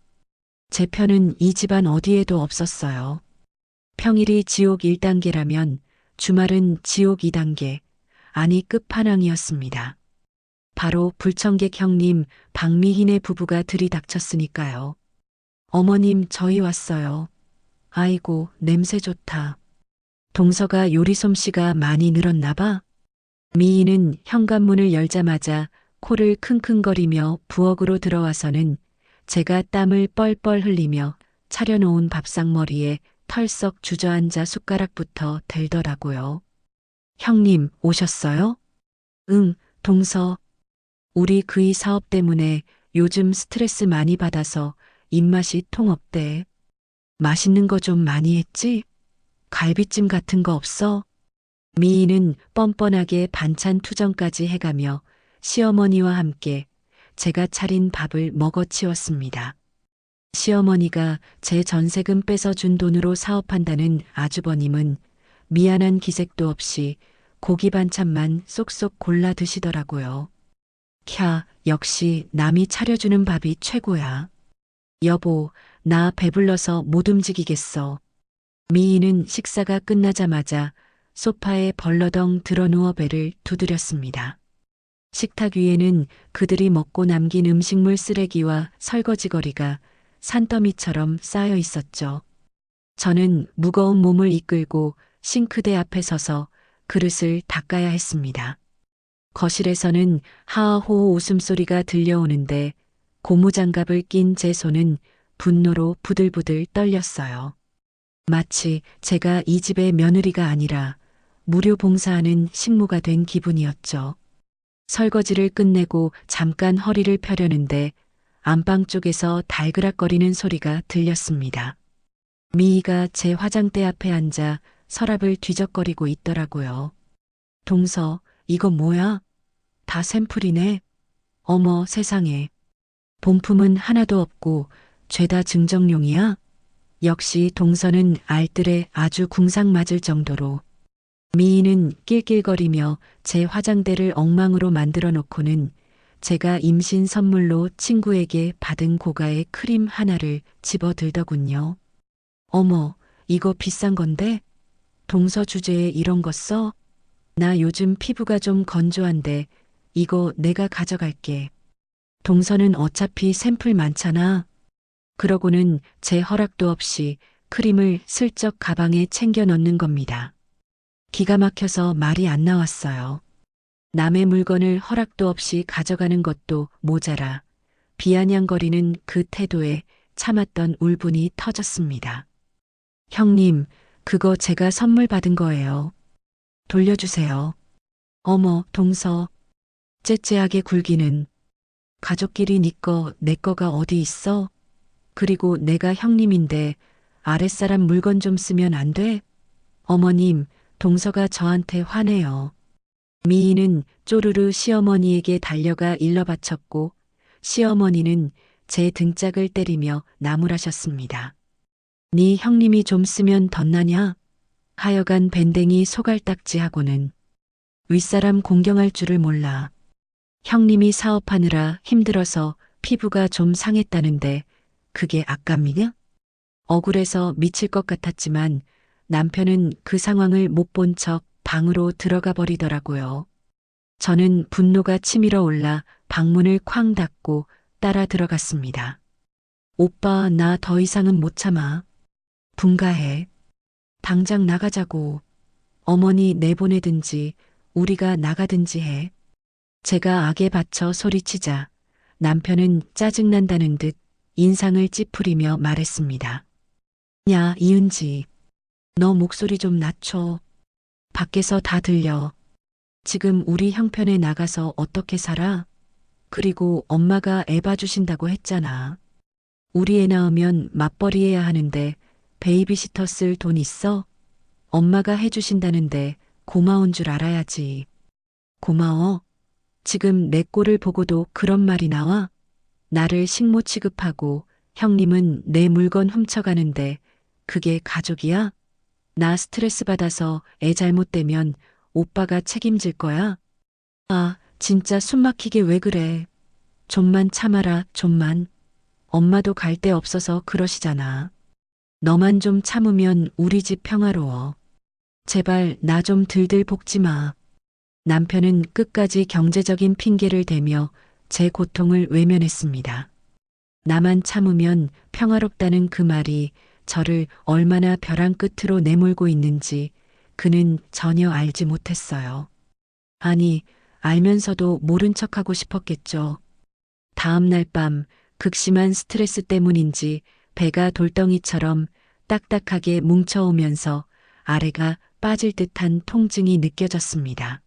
제 편은 이 집안 어디에도 없었어요. 평일이 지옥 1단계라면 주말은 지옥 2단계, 아니 끝판왕이었습니다. 바로 불청객 형님 박미희네 부부가 들이닥쳤으니까요. 어머님 저희 왔어요. 아이고, 냄새 좋다. 동서가 요리 솜씨가 많이 늘었나 봐. 미희는 현관문을 열자마자 코를 킁킁거리며 부엌으로 들어와서는 제가 땀을 뻘뻘 흘리며 차려놓은 밥상머리에 털썩 주저앉아 숟가락부터 들더라고요. 형님, 오셨어요? 응, 동서. 우리 그이 사업 때문에 요즘 스트레스 많이 받아서 입맛이 통 없대. 맛있는 거 좀 많이 했지? 갈비찜 같은 거 없어? 미희는 뻔뻔하게 반찬 투정까지 해가며 시어머니와 함께 제가 차린 밥을 먹어치웠습니다. 시어머니가 제 전세금 뺏어준 돈으로 사업한다는 아주버님은 미안한 기색도 없이 고기 반찬만 쏙쏙 골라 드시더라고요. 캬, 역시 남이 차려주는 밥이 최고야. 여보, 나 배불러서 못 움직이겠어. 미희는 식사가 끝나자마자 소파에 벌러덩 드러누워 배를 두드렸습니다. 식탁 위에는 그들이 먹고 남긴 음식물 쓰레기와 설거지거리가 산더미처럼 쌓여 있었죠. 저는 무거운 몸을 이끌고 싱크대 앞에 서서 그릇을 닦아야 했습니다. 거실에서는 하하호호 웃음소리가 들려오는데 고무장갑을 낀 제 손은 분노로 부들부들 떨렸어요. 마치 제가 이 집의 며느리가 아니라 무료 봉사하는 식모가 된 기분이었죠. 설거지를 끝내고 잠깐 허리를 펴려는데 안방 쪽에서 달그락거리는 소리가 들렸습니다. 미희가 제 화장대 앞에 앉아 서랍을 뒤적거리고 있더라고요. 동서, 이거 뭐야? 다 샘플이네. 어머 세상에. 본품은 하나도 없고 죄다 증정용이야? 역시 동서는 알뜰에 아주 궁상 맞을 정도로. 미희는 낄낄거리며 제 화장대를 엉망으로 만들어 놓고는 제가 임신 선물로 친구에게 받은 고가의 크림 하나를 집어들더군요. 어머, 이거 비싼 건데? 동서 주제에 이런 거 써? 나 요즘 피부가 좀 건조한데 이거 내가 가져갈게. 동서는 어차피 샘플 많잖아. 그러고는 제 허락도 없이 크림을 슬쩍 가방에 챙겨 넣는 겁니다. 기가 막혀서 말이 안 나왔어요. 남의 물건을 허락도 없이 가져가는 것도 모자라 비아냥거리는 그 태도에 참았던 울분이 터졌습니다. 형님, 그거 제가 선물 받은 거예요. 돌려주세요. 어머, 동서. 째째하게 굴기는. 가족끼리 니 거, 내 거가 어디 있어? 그리고 내가 형님인데 아랫사람 물건 좀 쓰면 안 돼? 어머님, 동서가 저한테 화내요. 미희는 쪼르르 시어머니에게 달려가 일러 바쳤고 시어머니는 제 등짝을 때리며 나무라셨습니다. 네 형님이 좀 쓰면 덧나냐? 하여간 밴댕이 소갈딱지하고는 윗사람 공경할 줄을 몰라. 형님이 사업하느라 힘들어서 피부가 좀 상했다는데 그게 아깝이냐? 억울해서 미칠 것 같았지만 남편은 그 상황을 못 본 척 방으로 들어가 버리더라고요. 저는 분노가 치밀어 올라 방문을 쾅 닫고 따라 들어갔습니다. 오빠, 나 더 이상은 못 참아. 분가해. 당장 나가자고. 어머니 내보내든지 우리가 나가든지 해. 제가 악에 받쳐 소리치자 남편은 짜증난다는 듯 인상을 찌푸리며 말했습니다. 야, 이은지. 너 목소리 좀 낮춰. 밖에서 다 들려. 지금 우리 형편에 나가서 어떻게 살아? 그리고 엄마가 애 봐주신다고 했잖아. 우리 애 낳으면 맞벌이해야 하는데 베이비시터 쓸 돈 있어? 엄마가 해주신다는데 고마운 줄 알아야지. 고마워? 지금 내 꼴을 보고도 그런 말이 나와? 나를 식모 취급하고 형님은 내 물건 훔쳐가는데 그게 가족이야? 나 스트레스 받아서 애 잘못되면 오빠가 책임질 거야? 아, 진짜 숨 막히게 왜 그래? 좀만 참아라, 좀만. 엄마도 갈 데 없어서 그러시잖아. 너만 좀 참으면 우리 집 평화로워. 제발 나 좀 들들 볶지 마. 남편은 끝까지 경제적인 핑계를 대며 제 고통을 외면했습니다. 나만 참으면 평화롭다는 그 말이 저를 얼마나 벼랑 끝으로 내몰고 있는지 그는 전혀 알지 못했어요. 아니, 알면서도 모른 척하고 싶었겠죠. 다음 날 밤 극심한 스트레스 때문인지 배가 돌덩이처럼 딱딱하게 뭉쳐오면서 아래가 빠질 듯한 통증이 느껴졌습니다.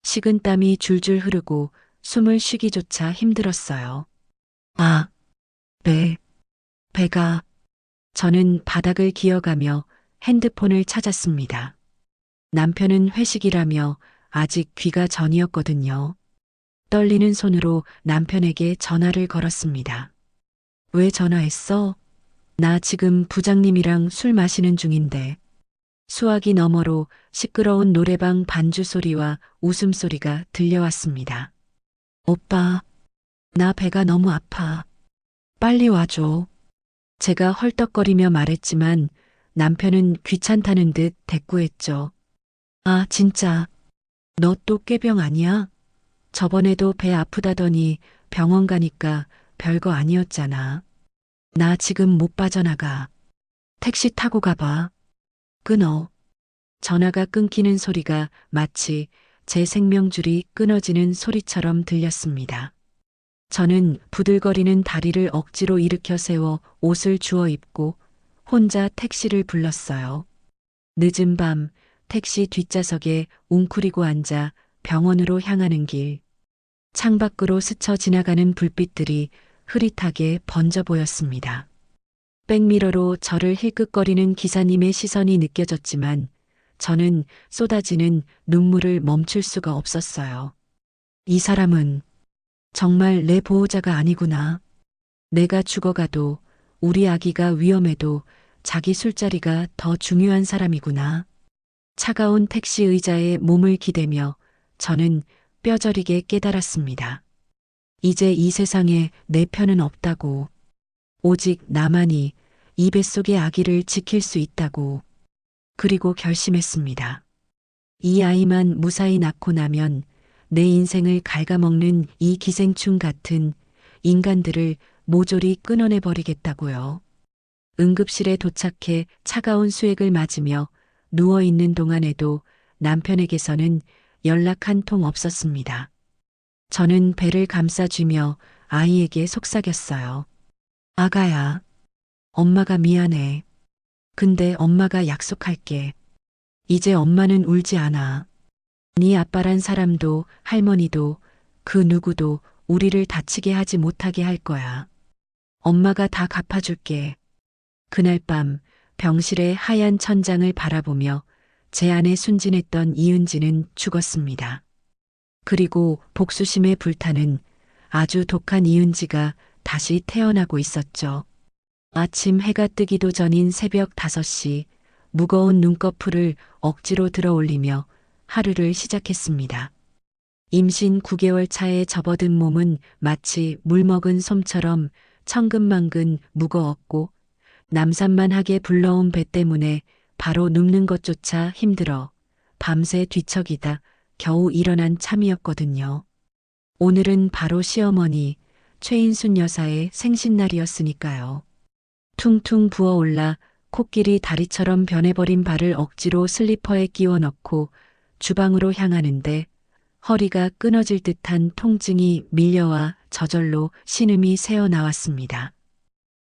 식은땀이 줄줄 흐르고 숨을 쉬기조차 힘들었어요. 아, 배가. 저는 바닥을 기어가며 핸드폰을 찾았습니다. 남편은 회식이라며 아직 귀가 전이었거든요. 떨리는 손으로 남편에게 전화를 걸었습니다. 왜 전화했어? 나 지금 부장님이랑 술 마시는 중인데. 수화기 너머로 시끄러운 노래방 반주 소리와 웃음소리가 들려왔습니다. 오빠, 나 배가 너무 아파. 빨리 와줘. 제가 헐떡거리며 말했지만 남편은 귀찮다는 듯 대꾸했죠. 아, 진짜. 너 또 꾀병 아니야? 저번에도 배 아프다더니 병원 가니까 별거 아니었잖아. 나 지금 못 빠져나가. 택시 타고 가봐. 끊어. 전화가 끊기는 소리가 마치 제 생명줄이 끊어지는 소리처럼 들렸습니다. 저는 부들거리는 다리를 억지로 일으켜 세워 옷을 주워 입고 혼자 택시를 불렀어요. 늦은 밤 택시 뒷좌석에 웅크리고 앉아 병원으로 향하는 길. 창밖으로 스쳐 지나가는 불빛들이 흐릿하게 번져 보였습니다. 백미러로 저를 힐끗거리는 기사님의 시선이 느껴졌지만 저는 쏟아지는 눈물을 멈출 수가 없었어요. 이 사람은 정말 내 보호자가 아니구나. 내가 죽어가도 우리 아기가 위험해도 자기 술자리가 더 중요한 사람이구나. 차가운 택시 의자에 몸을 기대며 저는 뼈저리게 깨달았습니다. 이제 이 세상에 내 편은 없다고. 오직 나만이 이 뱃속의 아기를 지킬 수 있다고. 그리고 결심했습니다. 이 아이만 무사히 낳고 나면 내 인생을 갉아먹는 이 기생충 같은 인간들을 모조리 끊어내 버리겠다고요. 응급실에 도착해 차가운 수액을 맞으며 누워있는 동안에도 남편에게서는 연락 한 통 없었습니다. 저는 배를 감싸쥐며 아이에게 속삭였어요. 아가야, 엄마가 미안해. 근데 엄마가 약속할게. 이제 엄마는 울지 않아. 네 아빠란 사람도 할머니도 그 누구도 우리를 다치게 하지 못하게 할 거야. 엄마가 다 갚아줄게. 그날 밤 병실의 하얀 천장을 바라보며 제 안에 순진했던 이은지는 죽었습니다. 그리고 복수심에 불타는 아주 독한 이은지가 다시 태어나고 있었죠. 아침 해가 뜨기도 전인 새벽 5시 무거운 눈꺼풀을 억지로 들어 올리며 하루를 시작했습니다. 임신 9개월 차에 접어든 몸은 마치 물먹은 솜처럼 천근만근 무거웠고 남산만하게 불러온 배 때문에 바로 눕는 것조차 힘들어 밤새 뒤척이다 겨우 일어난 참이었거든요. 오늘은 바로 시어머니 최인순 여사의 생신날이었으니까요. 퉁퉁 부어올라 코끼리 다리처럼 변해버린 발을 억지로 슬리퍼에 끼워 넣고 주방으로 향하는데 허리가 끊어질 듯한 통증이 밀려와 저절로 신음이 새어나왔습니다.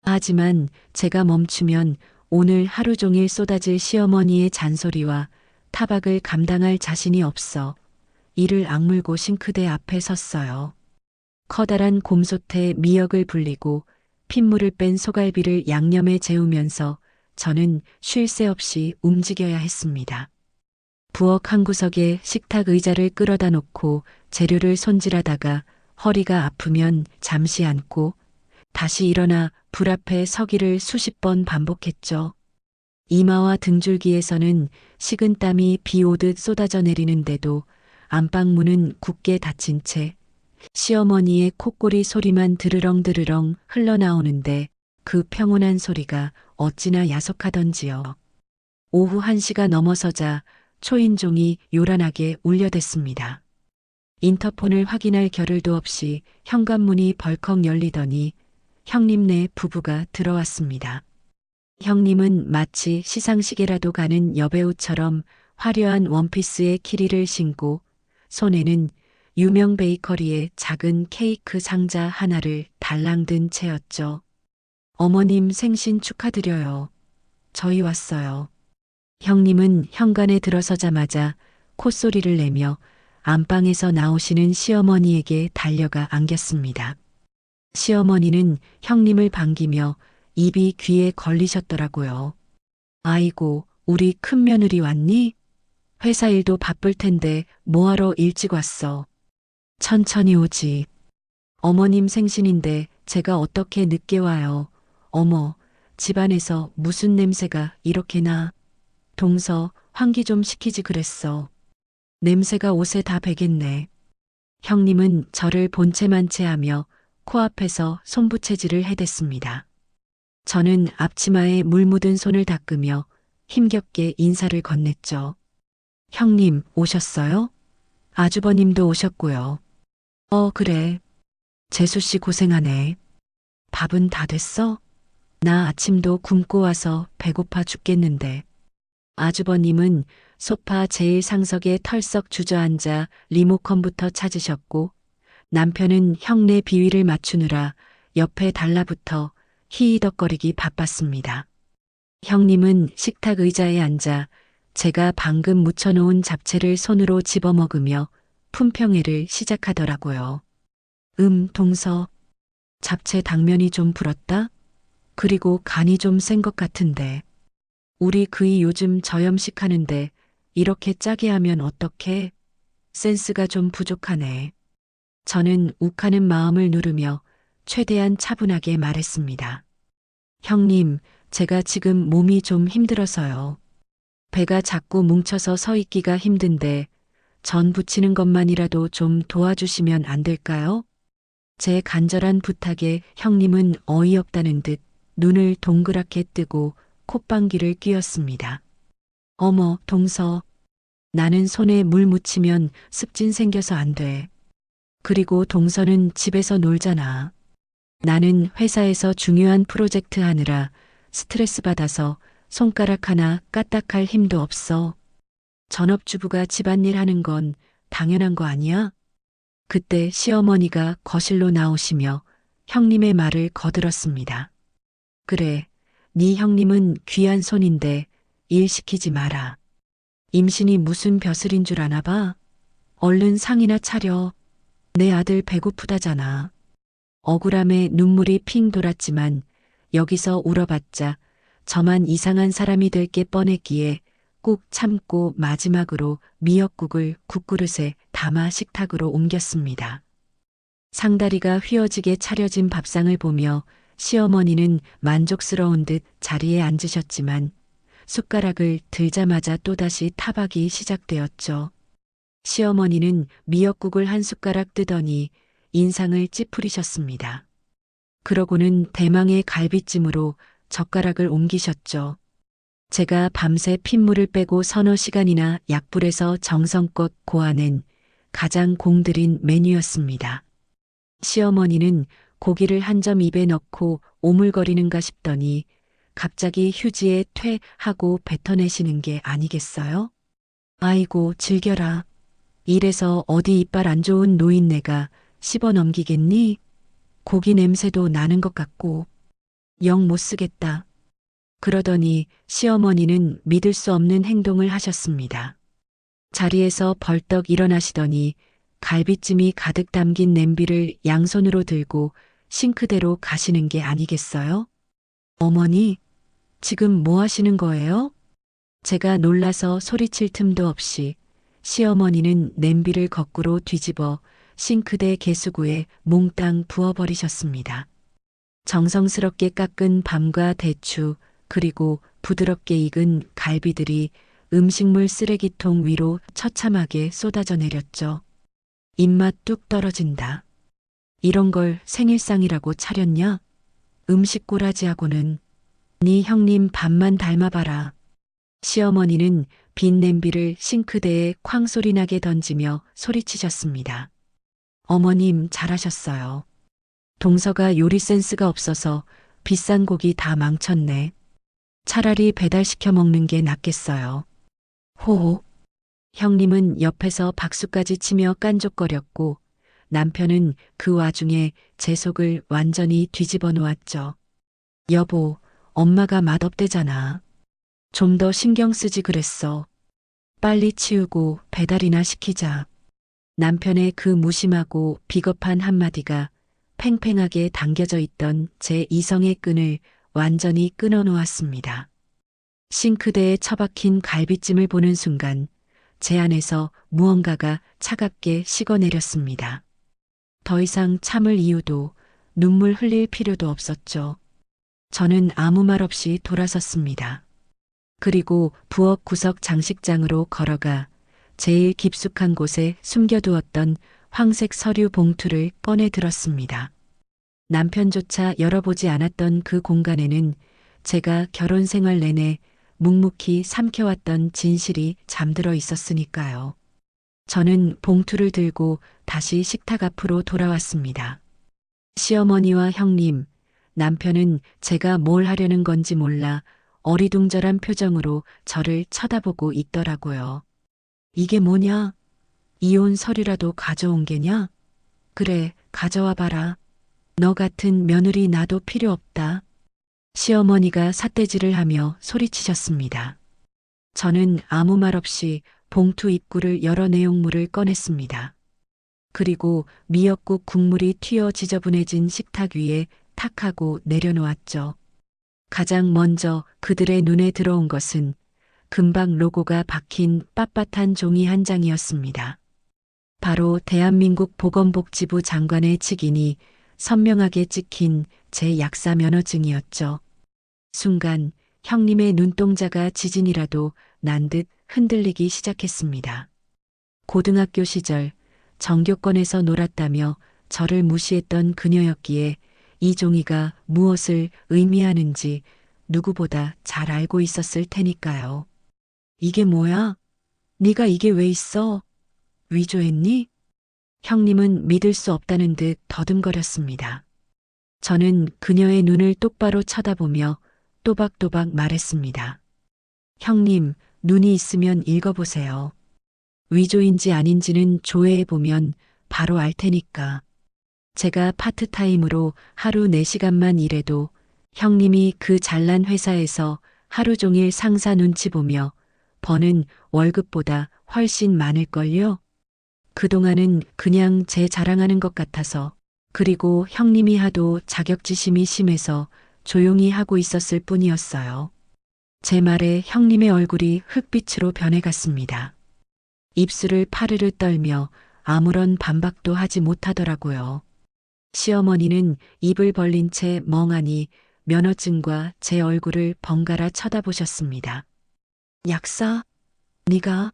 하지만 제가 멈추면 오늘 하루 종일 쏟아질 시어머니의 잔소리와 타박을 감당할 자신이 없어 이를 악물고 싱크대 앞에 섰어요. 커다란 곰솥에 미역을 불리고 핏물을 뺀 소갈비를 양념에 재우면서 저는 쉴 새 없이 움직여야 했습니다. 부엌 한 구석에 식탁 의자를 끌어다 놓고 재료를 손질하다가 허리가 아프면 잠시 앉고 다시 일어나 불 앞에 서기를 수십 번 반복했죠. 이마와 등줄기에서는 식은땀이 비 오듯 쏟아져 내리는데도 안방문은 굳게 닫힌 채 시어머니의 콧구리 소리만 드르렁드르렁 흘러나오는데 그 평온한 소리가 어찌나 야속하던지요. 오후 1시가 넘어서자 초인종이 요란하게 울려댔습니다. 인터폰을 확인할 겨를도 없이 현관문이 벌컥 열리더니 형님네 부부가 들어왔습니다. 형님은 마치 시상식에라도 가는 여배우처럼 화려한 원피스에 키리를 신고 손에는 유명 베이커리의 작은 케이크 상자 하나를 달랑 든 채였죠. 어머님 생신 축하드려요. 저희 왔어요. 형님은 현관에 들어서자마자 콧소리를 내며 안방에서 나오시는 시어머니에게 달려가 안겼습니다. 시어머니는 형님을 반기며 입이 귀에 걸리셨더라고요. 아이고, 우리 큰며느리 왔니? 회사 일도 바쁠 텐데 뭐하러 일찍 왔어? 천천히 오지. 어머님 생신인데 제가 어떻게 늦게 와요? 어머, 집안에서 무슨 냄새가 이렇게 나? 동서, 환기 좀 시키지 그랬어. 냄새가 옷에 다 배겠네. 형님은 저를 본체만체 하며 코앞에서 손부채질을 해댔습니다. 저는 앞치마에 물 묻은 손을 닦으며 힘겹게 인사를 건넸죠. 형님, 오셨어요? 아주버님도 오셨고요. 그래. 재수 씨 고생하네. 밥은 다 됐어? 나 아침도 굶고 와서 배고파 죽겠는데. 아주버님은 소파 제일 상석에 털썩 주저앉아 리모컨부터 찾으셨고 남편은 형네 비위를 맞추느라 옆에 달라붙어 히히덕거리기 바빴습니다. 형님은 식탁 의자에 앉아 제가 방금 무쳐놓은 잡채를 손으로 집어먹으며 품평회를 시작하더라고요. 동서. 잡채 당면이 좀 불었다? 그리고 간이 좀 센 것 같은데. 우리 그이 요즘 저염식 하는데 이렇게 짜게 하면 어떡해? 센스가 좀 부족하네. 저는 욱하는 마음을 누르며 최대한 차분하게 말했습니다. 형님, 제가 지금 몸이 좀 힘들어서요. 배가 자꾸 뭉쳐서 서 있기가 힘든데 전 부치는 것만이라도 좀 도와주시면 안 될까요? 제 간절한 부탁에 형님은 어이없다는 듯 눈을 동그랗게 뜨고 콧방귀를 뀌었습니다. 어머, 동서. 나는 손에 물 묻히면 습진 생겨서 안 돼. 그리고 동서는 집에서 놀잖아. 나는 회사에서 중요한 프로젝트 하느라 스트레스 받아서 손가락 하나 까딱할 힘도 없어. 전업주부가 집안일 하는 건 당연한 거 아니야? 그때 시어머니가 거실로 나오시며 형님의 말을 거들었습니다. 그래, 네 형님은 귀한 손인데 일 시키지 마라. 임신이 무슨 벼슬인 줄 아나 봐. 얼른 상이나 차려. 내 아들 배고프다잖아. 억울함에 눈물이 핑 돌았지만 여기서 울어봤자 저만 이상한 사람이 될 게 뻔했기에 꾹 참고 마지막으로 미역국을 국그릇에 담아 식탁으로 옮겼습니다. 상다리가 휘어지게 차려진 밥상을 보며 시어머니는 만족스러운 듯 자리에 앉으셨지만 숟가락을 들자마자 또다시 타박이 시작되었죠. 시어머니는 미역국을 한 숟가락 뜨더니 인상을 찌푸리셨습니다. 그러고는 대망의 갈비찜으로 젓가락을 옮기셨죠. 제가 밤새 핏물을 빼고 서너 시간이나 약불에서 정성껏 고아낸 가장 공들인 메뉴였습니다. 시어머니는 고기를 한 점 입에 넣고 오물거리는가 싶더니 갑자기 휴지에 퇴 하고 뱉어내시는 게 아니겠어요? 아이고, 즐겨라. 이래서 어디 이빨 안 좋은 노인네가 씹어 넘기겠니? 고기 냄새도 나는 것 같고 영 못 쓰겠다. 그러더니 시어머니는 믿을 수 없는 행동을 하셨습니다. 자리에서 벌떡 일어나시더니 갈비찜이 가득 담긴 냄비를 양손으로 들고 싱크대로 가시는 게 아니겠어요? 어머니, 지금 뭐 하시는 거예요? 제가 놀라서 소리칠 틈도 없이 시어머니는 냄비를 거꾸로 뒤집어 싱크대 개수구에 몽땅 부어버리셨습니다. 정성스럽게 깎은 밤과 대추 그리고 부드럽게 익은 갈비들이 음식물 쓰레기통 위로 처참하게 쏟아져 내렸죠. 입맛 뚝 떨어진다. 이런 걸 생일상이라고 차렸냐? 음식 꼬라지하고는 네 형님 밥만 닮아봐라. 시어머니는 빈 냄비를 싱크대에 쾅 소리 나게 던지며 소리치셨습니다. 어머님 잘하셨어요. 동서가 요리 센스가 없어서 비싼 고기 다 망쳤네. 차라리 배달시켜 먹는 게 낫겠어요. 호호. 형님은 옆에서 박수까지 치며 깐족거렸고 남편은 그 와중에 제 속을 완전히 뒤집어 놓았죠. 여보, 엄마가 맛없대잖아. 좀 더 신경 쓰지 그랬어. 빨리 치우고 배달이나 시키자. 남편의 그 무심하고 비겁한 한마디가 팽팽하게 당겨져 있던 제 이성의 끈을 완전히 끊어 놓았습니다. 싱크대에 처박힌 갈비찜을 보는 순간 제 안에서 무언가가 차갑게 식어내렸습니다. 더 이상 참을 이유도 눈물 흘릴 필요도 없었죠. 저는 아무 말 없이 돌아섰습니다. 그리고 부엌 구석 장식장으로 걸어가 제일 깊숙한 곳에 숨겨두었던 황색 서류 봉투를 꺼내 들었습니다. 남편조차 열어보지 않았던 그 공간에는 제가 결혼 생활 내내 묵묵히 삼켜왔던 진실이 잠들어 있었으니까요. 저는 봉투를 들고 다시 식탁 앞으로 돌아왔습니다. 시어머니와 형님, 남편은 제가 뭘 하려는 건지 몰라 어리둥절한 표정으로 저를 쳐다보고 있더라고요. 이게 뭐냐? 이혼 서류라도 가져온 게냐? 그래, 가져와 봐라. 너 같은 며느리 나도 필요 없다. 시어머니가 삿대질을 하며 소리치셨습니다. 저는 아무 말 없이 봉투 입구를 열어 내용물을 꺼냈습니다. 그리고 미역국 국물이 튀어 지저분해진 식탁 위에 탁 하고 내려놓았죠. 가장 먼저 그들의 눈에 들어온 것은 금방 로고가 박힌 빳빳한 종이 한 장이었습니다. 바로 대한민국 보건복지부 장관의 직인이 선명하게 찍힌 제 약사 면허증이었죠. 순간 형님의 눈동자가 지진이라도 난 듯 흔들리기 시작했습니다. 고등학교 시절 정교권에서 놀았다며 저를 무시했던 그녀였기에 이 종이가 무엇을 의미하는지 누구보다 잘 알고 있었을 테니까요. 이게 뭐야? 네가 이게 왜 있어? 위조했니? 형님은 믿을 수 없다는 듯 더듬거렸습니다. 저는 그녀의 눈을 똑바로 쳐다보며 또박또박 말했습니다. 형님, 눈이 있으면 읽어보세요. 위조인지 아닌지는 조회해보면 바로 알 테니까. 제가 파트타임으로 하루 4시간만 일해도 형님이 그 잘난 회사에서 하루 종일 상사 눈치 보며 버는 월급보다 훨씬 많을걸요? 그동안은 그냥 제 자랑하는 것 같아서, 그리고 형님이 하도 자격지심이 심해서 조용히 하고 있었을 뿐이었어요. 제 말에 형님의 얼굴이 흙빛으로 변해갔습니다. 입술을 파르르 떨며 아무런 반박도 하지 못하더라고요. 시어머니는 입을 벌린 채 멍하니 면허증과 제 얼굴을 번갈아 쳐다보셨습니다. 약사? 네가?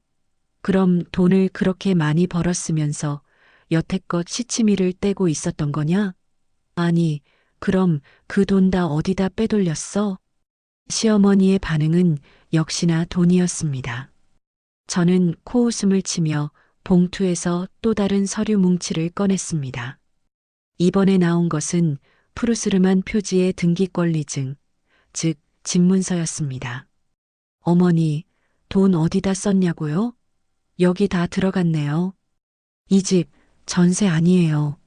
그럼 돈을 그렇게 많이 벌었으면서 여태껏 시치미를 떼고 있었던 거냐? 아니, 그럼 그 돈 다 어디다 빼돌렸어? 시어머니의 반응은 역시나 돈이었습니다. 저는 코웃음을 치며 봉투에서 또 다른 서류 뭉치를 꺼냈습니다. 이번에 나온 것은 푸르스름한 표지의 등기권리증, 즉 집문서였습니다. 어머니, 돈 어디다 썼냐고요? 여기 다 들어갔네요. 이 집 전세 아니에요.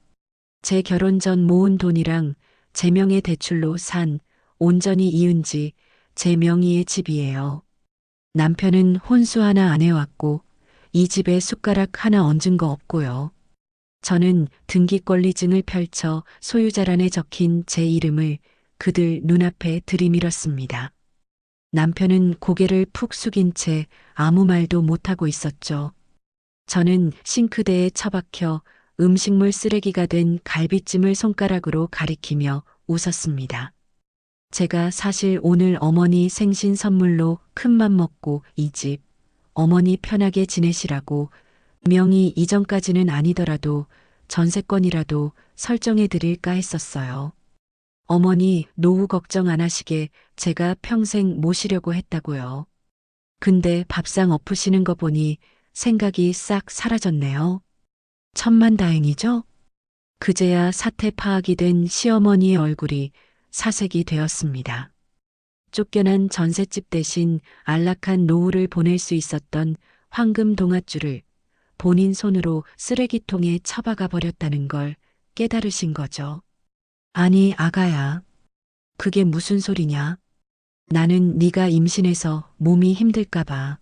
제 결혼 전 모은 돈이랑 제 명의 대출로 산 온전히 이은지 제 명의의 집이에요. 남편은 혼수 하나 안 해왔고 이 집에 숟가락 하나 얹은 거 없고요. 저는 등기권리증을 펼쳐 소유자란에 적힌 제 이름을 그들 눈앞에 들이밀었습니다. 남편은 고개를 푹 숙인 채 아무 말도 못하고 있었죠. 저는 싱크대에 처박혀 음식물 쓰레기가 된 갈비찜을 손가락으로 가리키며 웃었습니다. 제가 사실 오늘 어머니 생신 선물로 큰맘 먹고 이 집, 어머니 편하게 지내시라고 명의 이전까지는 아니더라도 전세권이라도 설정해 드릴까 했었어요. 어머니 노후 걱정 안 하시게 제가 평생 모시려고 했다고요. 근데 밥상 엎으시는 거 보니 생각이 싹 사라졌네요. 천만다행이죠? 그제야 사태 파악이 된 시어머니의 얼굴이 사색이 되었습니다. 쫓겨난 전셋집 대신 안락한 노후를 보낼 수 있었던 황금 동아줄을 본인 손으로 쓰레기통에 처박아 버렸다는 걸 깨달으신 거죠. 아니, 아가야. 그게 무슨 소리냐? 나는 네가 임신해서 몸이 힘들까 봐.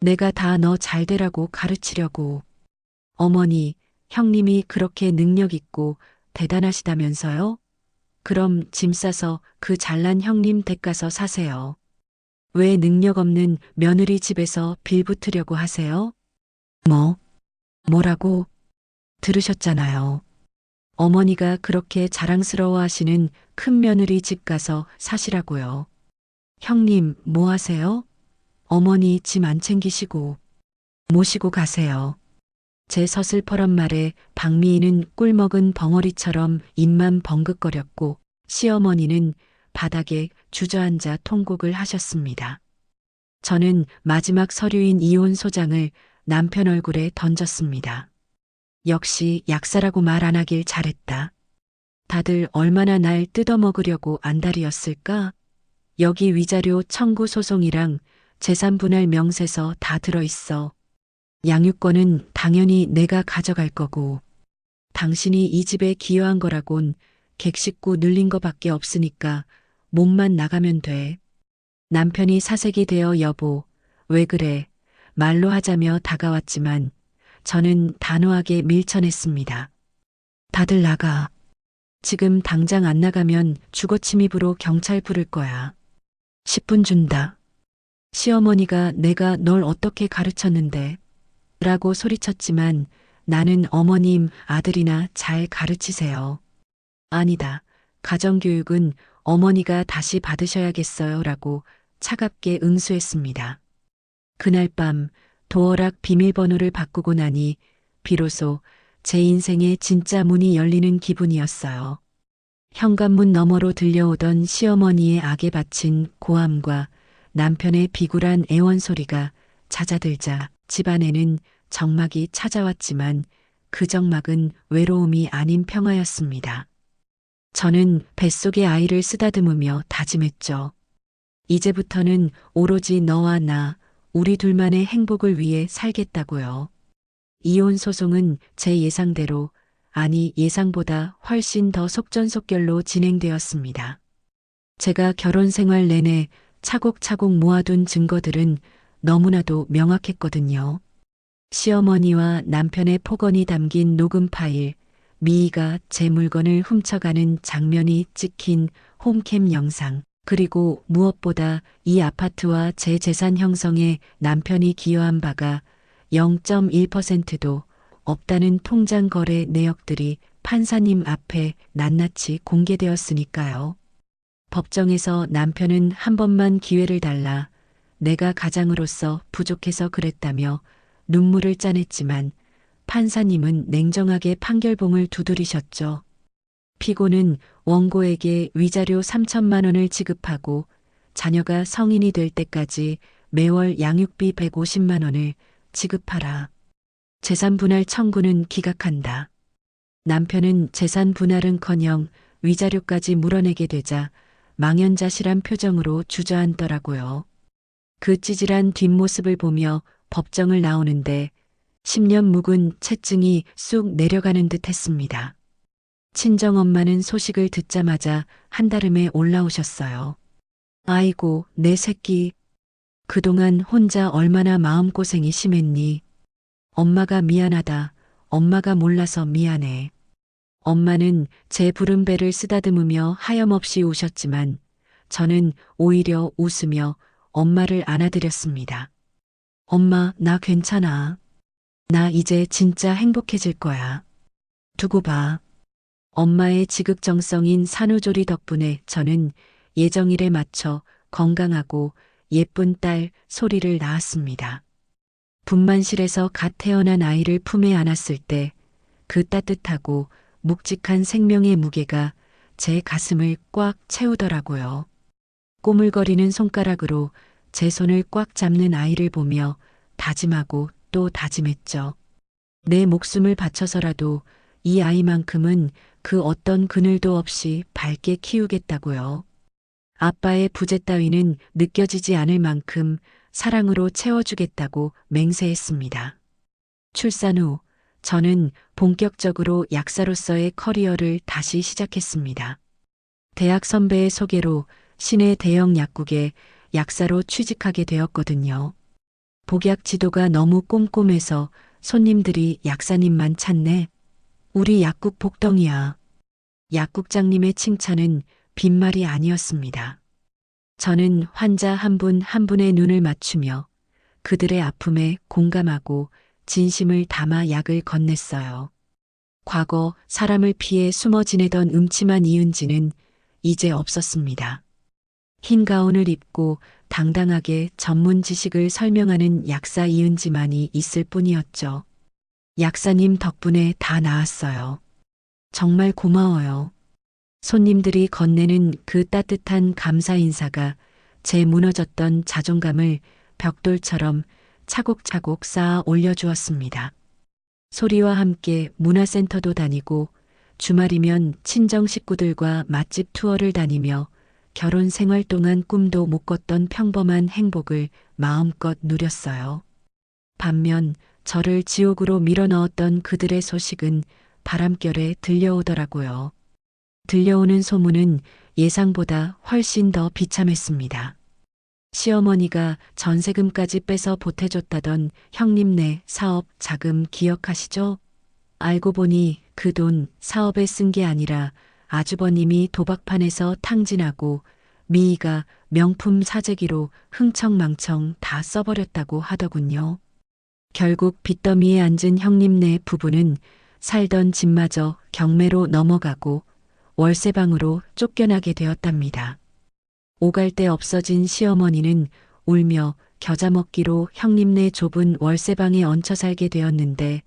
내가 다 너 잘 되라고 가르치려고. 어머니, 형님이 그렇게 능력 있고 대단하시다면서요? 그럼 짐 싸서 그 잘난 형님 댁 가서 사세요. 왜 능력 없는 며느리 집에서 빌붙으려고 하세요? 뭐? 뭐라고? 들으셨잖아요. 어머니가 그렇게 자랑스러워 하시는 큰 며느리 집 가서 사시라고요. 형님, 뭐 하세요? 어머니 짐 안 챙기시고 모시고 가세요. 제 서슬퍼런 말에 박미희는 꿀먹은 벙어리처럼 입만 벙긋거렸고 시어머니는 바닥에 주저앉아 통곡을 하셨습니다. 저는 마지막 서류인 이혼 소장을 남편 얼굴에 던졌습니다. 역시 약사라고 말 안 하길 잘했다. 다들 얼마나 날 뜯어먹으려고 안달이었을까? 여기 위자료 청구 소송이랑 재산 분할 명세서 다 들어있어. 양육권은 당연히 내가 가져갈 거고, 당신이 이 집에 기여한 거라곤 객식구 늘린 거밖에 없으니까 몸만 나가면 돼. 남편이 사색이 되어 여보, 왜 그래? 말로 하자며 다가왔지만 저는 단호하게 밀쳐냈습니다. 다들 나가. 지금 당장 안 나가면 주거 침입으로 경찰 부를 거야. 10분 준다. 시어머니가 내가 널 어떻게 가르쳤는데? 라고 소리쳤지만 나는 어머님 아들이나 잘 가르치세요. 아니다. 가정교육은 어머니가 다시 받으셔야겠어요. 라고 차갑게 응수했습니다. 그날 밤 도어락 비밀번호를 바꾸고 나니 비로소 제 인생의 진짜 문이 열리는 기분이었어요. 현관문 너머로 들려오던 시어머니의 악에 바친 고함과 남편의 비굴한 애원 소리가 잦아들자 집안에는 적막이 찾아왔지만 그 적막은 외로움이 아닌 평화였습니다. 저는 뱃속의 아이를 쓰다듬으며 다짐했죠. 이제부터는 오로지 너와 나, 우리 둘만의 행복을 위해 살겠다고요. 이혼 소송은 제 예상대로, 아니 예상보다 훨씬 더 속전속결로 진행되었습니다. 제가 결혼 생활 내내 차곡차곡 모아둔 증거들은 너무나도 명확했거든요. 시어머니와 남편의 폭언이 담긴 녹음 파일, 미희가 제 물건을 훔쳐가는 장면이 찍힌 홈캠 영상, 그리고 무엇보다 이 아파트와 제 재산 형성에 남편이 기여한 바가 0.1%도 없다는 통장 거래 내역들이 판사님 앞에 낱낱이 공개되었으니까요. 법정에서 남편은 한 번만 기회를 달라 내가 가장으로서 부족해서 그랬다며 눈물을 짜냈지만 판사님은 냉정하게 판결봉을 두드리셨죠. 피고는 원고에게 위자료 3천만 원을 지급하고 자녀가 성인이 될 때까지 매월 양육비 150만 원을 지급하라. 재산 분할 청구는 기각한다. 남편은 재산 분할은커녕 위자료까지 물어내게 되자 망연자실한 표정으로 주저앉더라고요. 그 찌질한 뒷모습을 보며 법정을 나오는데 10년 묵은 채증이 쑥 내려가는 듯 했습니다. 친정엄마는 소식을 듣자마자 한달음에 올라오셨어요. 아이고, 내 새끼. 그동안 혼자 얼마나 마음고생이 심했니? 엄마가 미안하다. 엄마가 몰라서 미안해. 엄마는 제 부른 배를 쓰다듬으며 하염없이 우셨지만 저는 오히려 웃으며 엄마를 안아드렸습니다. 엄마, 나 괜찮아. 나 이제 진짜 행복해질 거야. 두고 봐. 엄마의 지극정성인 산후조리 덕분에 저는 예정일에 맞춰 건강하고 예쁜 딸 소리를 낳았습니다. 분만실에서 갓 태어난 아이를 품에 안았을 때 그 따뜻하고 묵직한 생명의 무게가 제 가슴을 꽉 채우더라고요. 꼬물거리는 손가락으로 제 손을 꽉 잡는 아이를 보며 다짐하고 또 다짐했죠. 내 목숨을 바쳐서라도 이 아이만큼은 그 어떤 그늘도 없이 밝게 키우겠다고요. 아빠의 부재 따위는 느껴지지 않을 만큼 사랑으로 채워주겠다고 맹세했습니다. 출산 후 저는 본격적으로 약사로서의 커리어를 다시 시작했습니다. 대학 선배의 소개로 시내 대형 약국에 약사로 취직하게 되었거든요. 복약 지도가 너무 꼼꼼해서 손님들이 약사님만 찾네. 우리 약국 복덩이야. 약국장님의 칭찬은 빈말이 아니었습니다. 저는 환자 한 분 한 분의 눈을 맞추며 그들의 아픔에 공감하고 진심을 담아 약을 건넸어요. 과거 사람을 피해 숨어 지내던 음침한 이은지는 이제 없었습니다. 흰 가운을 입고 당당하게 전문 지식을 설명하는 약사 이은지만이 있을 뿐이었죠. 약사님 덕분에 다 나았어요. 정말 고마워요. 손님들이 건네는 그 따뜻한 감사 인사가 제 무너졌던 자존감을 벽돌처럼 차곡차곡 쌓아 올려주었습니다. 소리와 함께 문화센터도 다니고 주말이면 친정 식구들과 맛집 투어를 다니며 결혼 생활 동안 꿈도 못 꿨던 평범한 행복을 마음껏 누렸어요. 반면 저를 지옥으로 밀어넣었던 그들의 소식은 바람결에 들려오더라고요. 들려오는 소문은 예상보다 훨씬 더 비참했습니다. 시어머니가 전세금까지 빼서 보태줬다던 형님네 사업 자금 기억하시죠? 알고 보니 그 돈 사업에 쓴 게 아니라 아주버님이 도박판에서 탕진하고 미희가 명품 사재기로 흥청망청 다 써버렸다고 하더군요. 결국 빚더미에 앉은 형님네 부부는 살던 집마저 경매로 넘어가고 월세방으로 쫓겨나게 되었답니다. 오갈 데 없어진 시어머니는 울며 겨자 먹기로 형님네 좁은 월세방에 얹혀 살게 되었는데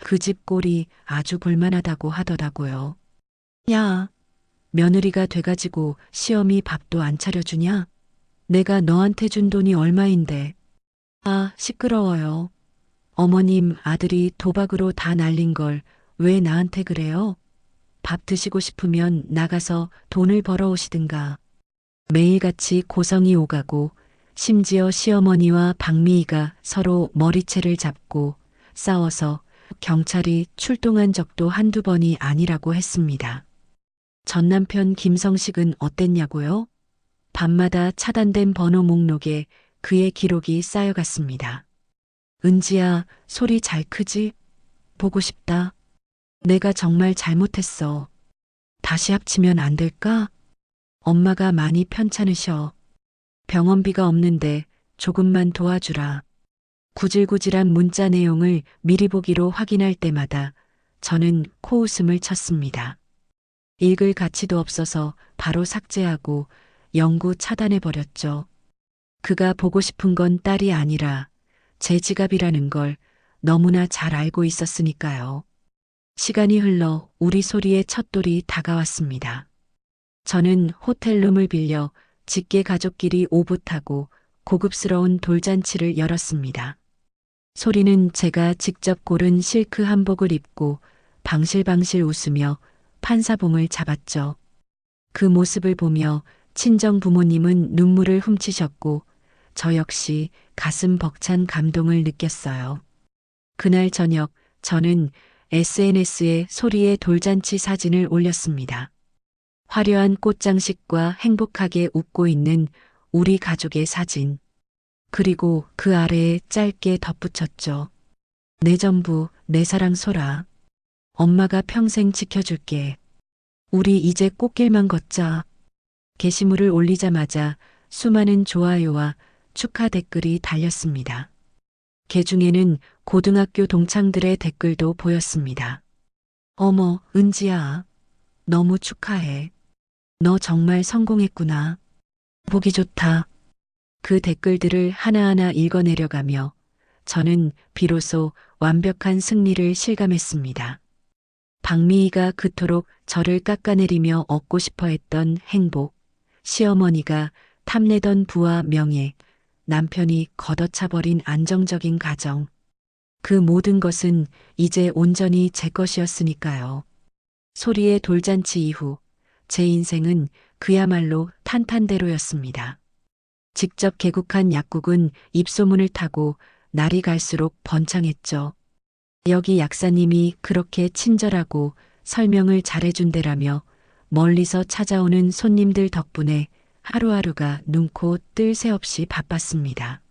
그 집 꼴이 아주 볼만하다고 하더라고요. 야, 며느리가 돼가지고 시어미 밥도 안 차려주냐? 내가 너한테 준 돈이 얼마인데. 아, 시끄러워요. 어머님 아들이 도박으로 다 날린 걸 왜 나한테 그래요? 밥 드시고 싶으면 나가서 돈을 벌어오시든가. 매일같이 고성이 오가고 심지어 시어머니와 박미희가 서로 머리채를 잡고 싸워서 경찰이 출동한 적도 한두 번이 아니라고 했습니다. 전 남편 김성식은 어땠냐고요? 밤마다 차단된 번호 목록에 그의 기록이 쌓여갔습니다. 은지야, 소리 잘 크지? 보고 싶다. 내가 정말 잘못했어. 다시 합치면 안 될까? 엄마가 많이 편찮으셔. 병원비가 없는데 조금만 도와주라. 구질구질한 문자 내용을 미리 보기로 확인할 때마다 저는 코웃음을 쳤습니다. 읽을 가치도 없어서 바로 삭제하고 영구 차단해버렸죠. 그가 보고 싶은 건 딸이 아니라 제 지갑이라는 걸 너무나 잘 알고 있었으니까요. 시간이 흘러 우리 소리의 첫돌이 다가왔습니다. 저는 호텔룸을 빌려 직계 가족끼리 오붓하고 고급스러운 돌잔치를 열었습니다. 소리는 제가 직접 고른 실크 한복을 입고 방실방실 웃으며 판사봉을 잡았죠. 그 모습을 보며 친정 부모님은 눈물을 훔치셨고 저 역시 가슴 벅찬 감동을 느꼈어요. 그날 저녁 저는 SNS에 소리의 돌잔치 사진을 올렸습니다. 화려한 꽃장식과 행복하게 웃고 있는 우리 가족의 사진. 그리고 그 아래에 짧게 덧붙였죠. 내 전부, 내 사랑 소라. 엄마가 평생 지켜줄게. 우리 이제 꽃길만 걷자. 게시물을 올리자마자 수많은 좋아요와 축하 댓글이 달렸습니다. 그 중에는 고등학교 동창들의 댓글도 보였습니다. 어머, 은지야. 너무 축하해. 너 정말 성공했구나. 보기 좋다. 그 댓글들을 하나하나 읽어내려가며 저는 비로소 완벽한 승리를 실감했습니다. 박미희가 그토록 저를 깎아내리며 얻고 싶어 했던 행복, 시어머니가 탐내던 부와 명예, 남편이 걷어차버린 안정적인 가정. 그 모든 것은 이제 온전히 제 것이었으니까요. 소리의 돌잔치 이후 제 인생은 그야말로 탄탄대로였습니다. 직접 개국한 약국은 입소문을 타고 날이 갈수록 번창했죠. 여기 약사님이 그렇게 친절하고 설명을 잘해준대라며 멀리서 찾아오는 손님들 덕분에 하루하루가 눈코 뜰 새 없이 바빴습니다.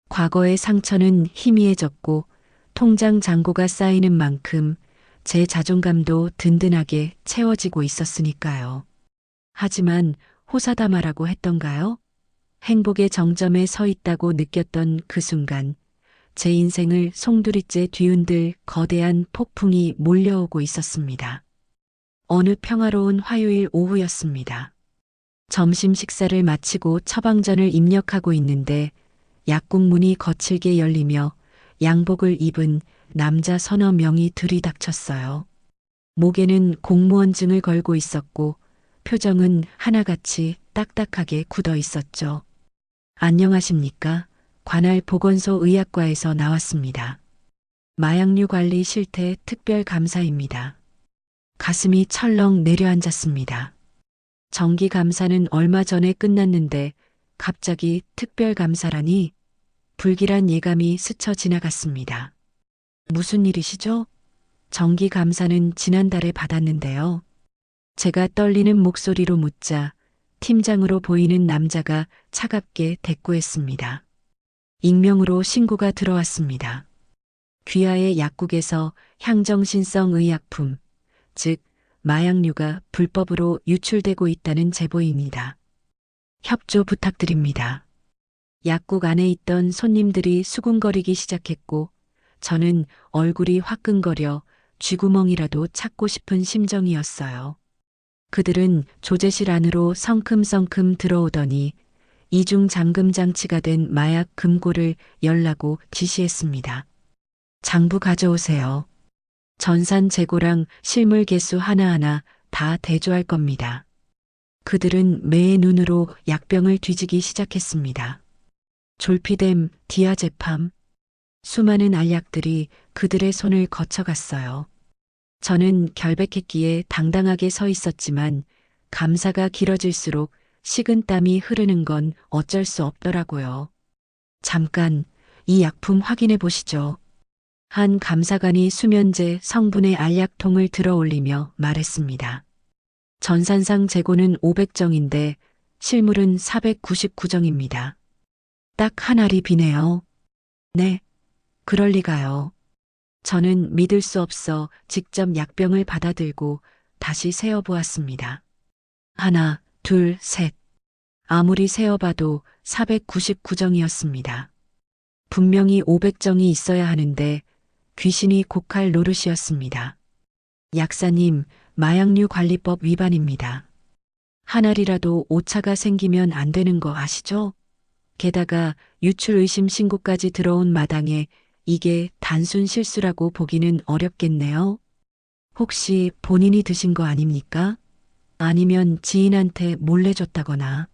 과거의 상처는 희미해졌고 통장 잔고가 쌓이는 만큼 제 자존감도 든든하게 채워지고 있었으니까요. 하지만 호사다마라고 했던가요? 행복의 정점에 서 있다고 느꼈던 그 순간 제 인생을 송두리째 뒤흔들 거대한 폭풍이 몰려오고 있었습니다. 어느 평화로운 화요일 오후였습니다. 점심 식사를 마치고 처방전을 입력하고 있는데 약국 문이 거칠게 열리며 양복을 입은 남자 서너 명이 들이닥쳤어요. 목에는 공무원증을 걸고 있었고 표정은 하나같이 딱딱하게 굳어 있었죠. 안녕하십니까? 관할 보건소 의학과에서 나왔습니다. 마약류 관리 실태 특별 감사입니다. 가슴이 철렁 내려앉았습니다. 정기 감사는 얼마 전에 끝났는데 갑자기 특별 감사라니 불길한 예감이 스쳐 지나갔습니다. 무슨 일이시죠? 정기 감사는 지난달에 받았는데요. 제가 떨리는 목소리로 묻자 팀장으로 보이는 남자가 차갑게 대꾸했습니다. 익명으로 신고가 들어왔습니다. 귀하의 약국에서 향정신성 의약품, 즉 마약류가 불법으로 유출되고 있다는 제보입니다. 협조 부탁드립니다. 약국 안에 있던 손님들이 수군거리기 시작했고 저는 얼굴이 화끈거려 쥐구멍이라도 찾고 싶은 심정이었어요. 그들은 조제실 안으로 성큼성큼 들어오더니 이중 잠금 장치가 된 마약 금고를 열라고 지시했습니다. 장부 가져오세요. 전산 재고랑 실물 개수 하나하나 다 대조할 겁니다. 그들은 매의 눈으로 약병을 뒤지기 시작했습니다. 졸피뎀, 디아제팜, 수많은 알약들이 그들의 손을 거쳐갔어요. 저는 결백했기에 당당하게 서 있었지만 감사가 길어질수록 식은땀이 흐르는 건 어쩔 수 없더라고요. 잠깐 이 약품 확인해 보시죠. 한 감사관이 수면제 성분의 알약통을 들어 올리며 말했습니다. 전산상 재고는 500정인데 실물은 499정입니다. 딱 한 알이 비네요. 네, 그럴 리가요. 저는 믿을 수 없어 직접 약병을 받아들고 다시 세어보았습니다. 하나, 둘, 셋. 아무리 세어봐도 499정이었습니다. 분명히 500정이 있어야 하는데 귀신이 곡할 노릇이었습니다. 약사님, 마약류 관리법 위반입니다. 한 알이라도 오차가 생기면 안 되는 거 아시죠? 게다가 유출 의심 신고까지 들어온 마당에 이게 단순 실수라고 보기는 어렵겠네요. 혹시 본인이 드신 거 아닙니까? 아니면 지인한테 몰래 줬다거나.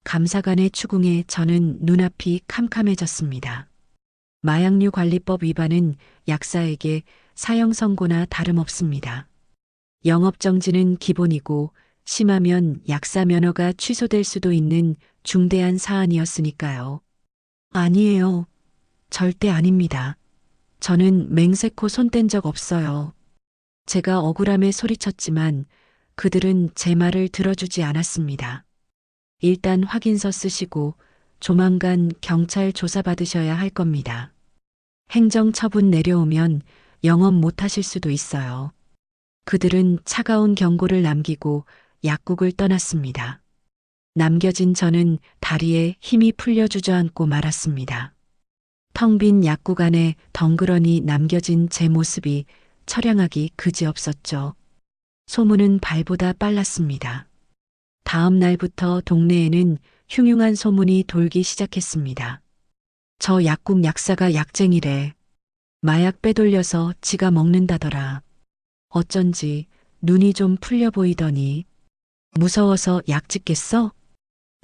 감사관의 추궁에 저는 눈앞이 캄캄해졌습니다. 마약류 관리법 위반은 약사에게 사형 선고나 다름없습니다. 영업정지는 기본이고 심하면 약사 면허가 취소될 수도 있는 중대한 사안이었으니까요. 아니에요. 절대 아닙니다. 저는 맹세코 손댄 적 없어요. 제가 억울함에 소리쳤지만 그들은 제 말을 들어주지 않았습니다. 일단 확인서 쓰시고 조만간 경찰 조사받으셔야 할 겁니다. 행정처분 내려오면 영업 못하실 수도 있어요. 그들은 차가운 경고를 남기고 약국을 떠났습니다. 남겨진 저는 다리에 힘이 풀려 주저앉고 말았습니다. 텅 빈 약국 안에 덩그러니 남겨진 제 모습이 처량하기 그지없었죠. 소문은 발보다 빨랐습니다. 다음 날부터 동네에는 흉흉한 소문이 돌기 시작했습니다. 저 약국 약사가 약쟁이래. 마약 빼돌려서 지가 먹는다더라. 어쩐지 눈이 좀 풀려 보이더니 무서워서 약 찍겠어?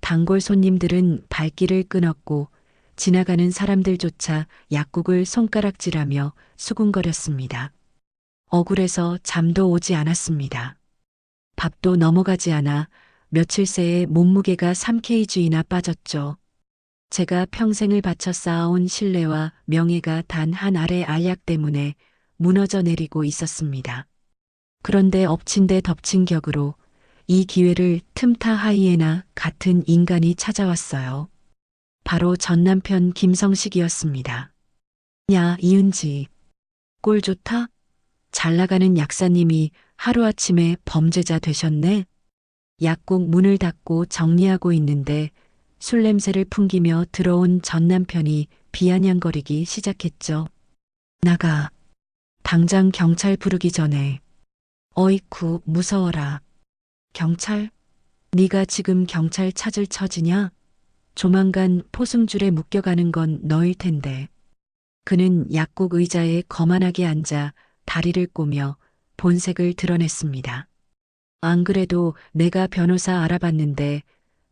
단골 손님들은 발길을 끊었고 지나가는 사람들조차 약국을 손가락질하며 수군거렸습니다. 억울해서 잠도 오지 않았습니다. 밥도 넘어가지 않아 며칠 새에 몸무게가 3kg나 빠졌죠. 제가 평생을 바쳐 쌓아온 신뢰와 명예가 단 한 알의 알약 때문에 무너져 내리고 있었습니다. 그런데 엎친 데 덮친 격으로 이 기회를 틈타 하이에나 같은 인간이 찾아왔어요. 바로 전 남편 김성식이었습니다. 야, 이은지. 꼴 좋다? 잘 나가는 약사님이 하루아침에 범죄자 되셨네? 약국 문을 닫고 정리하고 있는데 술 냄새를 풍기며 들어온 전 남편이 비아냥거리기 시작했죠. 나가. 당장 경찰 부르기 전에. 어이쿠, 무서워라. 경찰? 네가 지금 경찰 찾을 처지냐? 조만간 포승줄에 묶여가는 건 너일 텐데. 그는 약국 의자에 거만하게 앉아 다리를 꼬며 본색을 드러냈습니다. 안 그래도 내가 변호사 알아봤는데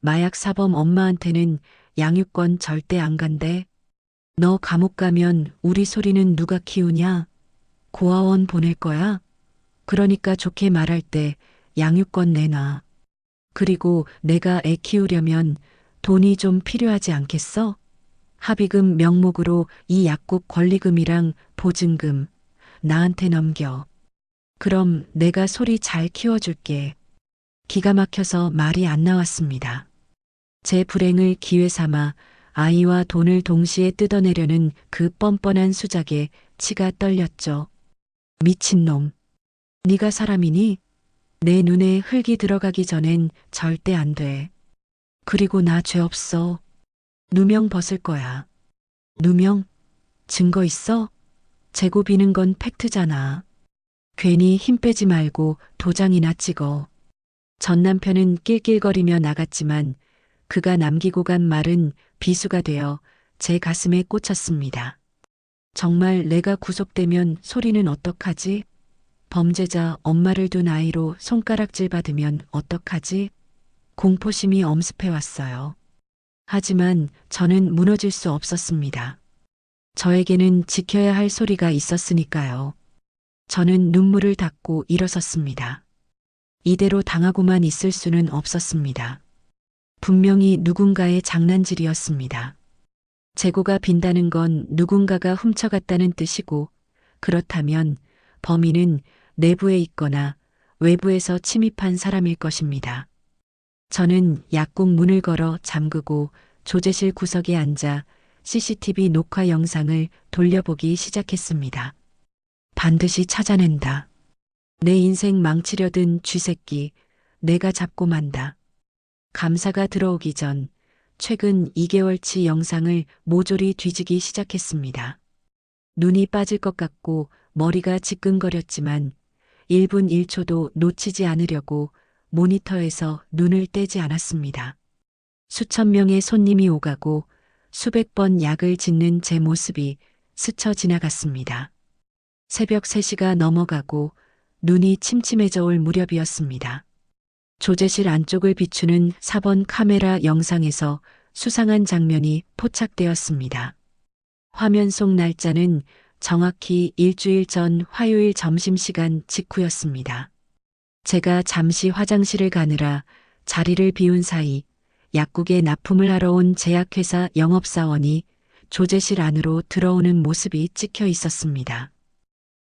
마약 사범 엄마한테는 양육권 절대 안 간대. 너 감옥 가면 우리 소리는 누가 키우냐? 고아원 보낼 거야? 그러니까 좋게 말할 때 양육권 내놔. 그리고 내가 애 키우려면 돈이 좀 필요하지 않겠어? 합의금 명목으로 이 약국 권리금이랑 보증금 나한테 넘겨. 그럼 내가 소리 잘 키워줄게. 기가 막혀서 말이 안 나왔습니다. 제 불행을 기회 삼아 아이와 돈을 동시에 뜯어내려는 그 뻔뻔한 수작에 치가 떨렸죠. 미친놈. 네가 사람이니? 내 눈에 흙이 들어가기 전엔 절대 안 돼. 그리고 나 죄 없어. 누명 벗을 거야. 누명? 증거 있어? 재고 비는 건 팩트잖아. 괜히 힘 빼지 말고 도장이나 찍어. 전 남편은 낄낄거리며 나갔지만 그가 남기고 간 말은 비수가 되어 제 가슴에 꽂혔습니다. 정말 내가 구속되면 소리는 어떡하지? 범죄자 엄마를 둔 아이로 손가락질 받으면 어떡하지? 공포심이 엄습해왔어요. 하지만 저는 무너질 수 없었습니다. 저에게는 지켜야 할 소리가 있었으니까요. 저는 눈물을 닦고 일어섰습니다. 이대로 당하고만 있을 수는 없었습니다. 분명히 누군가의 장난질이었습니다. 재고가 빈다는 건 누군가가 훔쳐갔다는 뜻이고, 그렇다면 범인은 내부에 있거나 외부에서 침입한 사람일 것입니다. 저는 약국 문을 걸어 잠그고 조제실 구석에 앉아 CCTV 녹화 영상을 돌려보기 시작했습니다. 반드시 찾아낸다. 내 인생 망치려든 쥐새끼, 내가 잡고 만다. 감사가 들어오기 전 최근 2개월치 영상을 모조리 뒤지기 시작했습니다. 눈이 빠질 것 같고 머리가 지끈거렸지만 1분 1초도 놓치지 않으려고 모니터에서 눈을 떼지 않았습니다. 수천 명의 손님이 오가고 수백 번 약을 짓는 제 모습이 스쳐 지나갔습니다. 새벽 3시가 넘어가고 눈이 침침해져 올 무렵이었습니다. 조제실 안쪽을 비추는 4번 카메라 영상에서 수상한 장면이 포착되었습니다. 화면 속 날짜는 정확히 일주일 전 화요일 점심시간 직후였습니다. 제가 잠시 화장실을 가느라 자리를 비운 사이 약국에 납품을 하러 온 제약회사 영업사원이 조제실 안으로 들어오는 모습이 찍혀 있었습니다.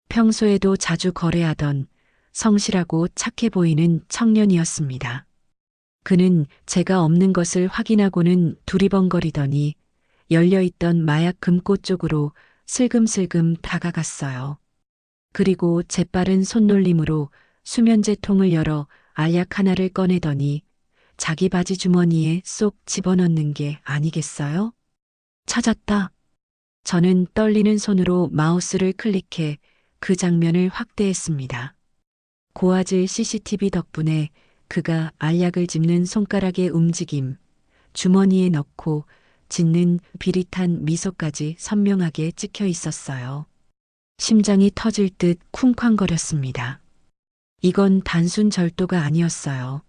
평소에도 자주 거래하던 성실하고 착해 보이는 청년이었습니다. 그는 제가 없는 것을 확인하고는 두리번거리더니 열려있던 마약 금고 쪽으로 슬금슬금 다가갔어요. 그리고 재빠른 손놀림으로 수면제 통을 열어 알약 하나를 꺼내더니 자기 바지 주머니에 쏙 집어넣는 게 아니겠어요? 찾았다. 저는 떨리는 손으로 마우스를 클릭해 그 장면을 확대했습니다. 고화질 CCTV 덕분에 그가 알약을 집는 손가락의 움직임, 주머니에 넣고 짓는 비릿한 미소까지 선명하게 찍혀 있었어요. 심장이 터질 듯 쿵쾅거렸습니다. 이건 단순 절도가 아니었어요.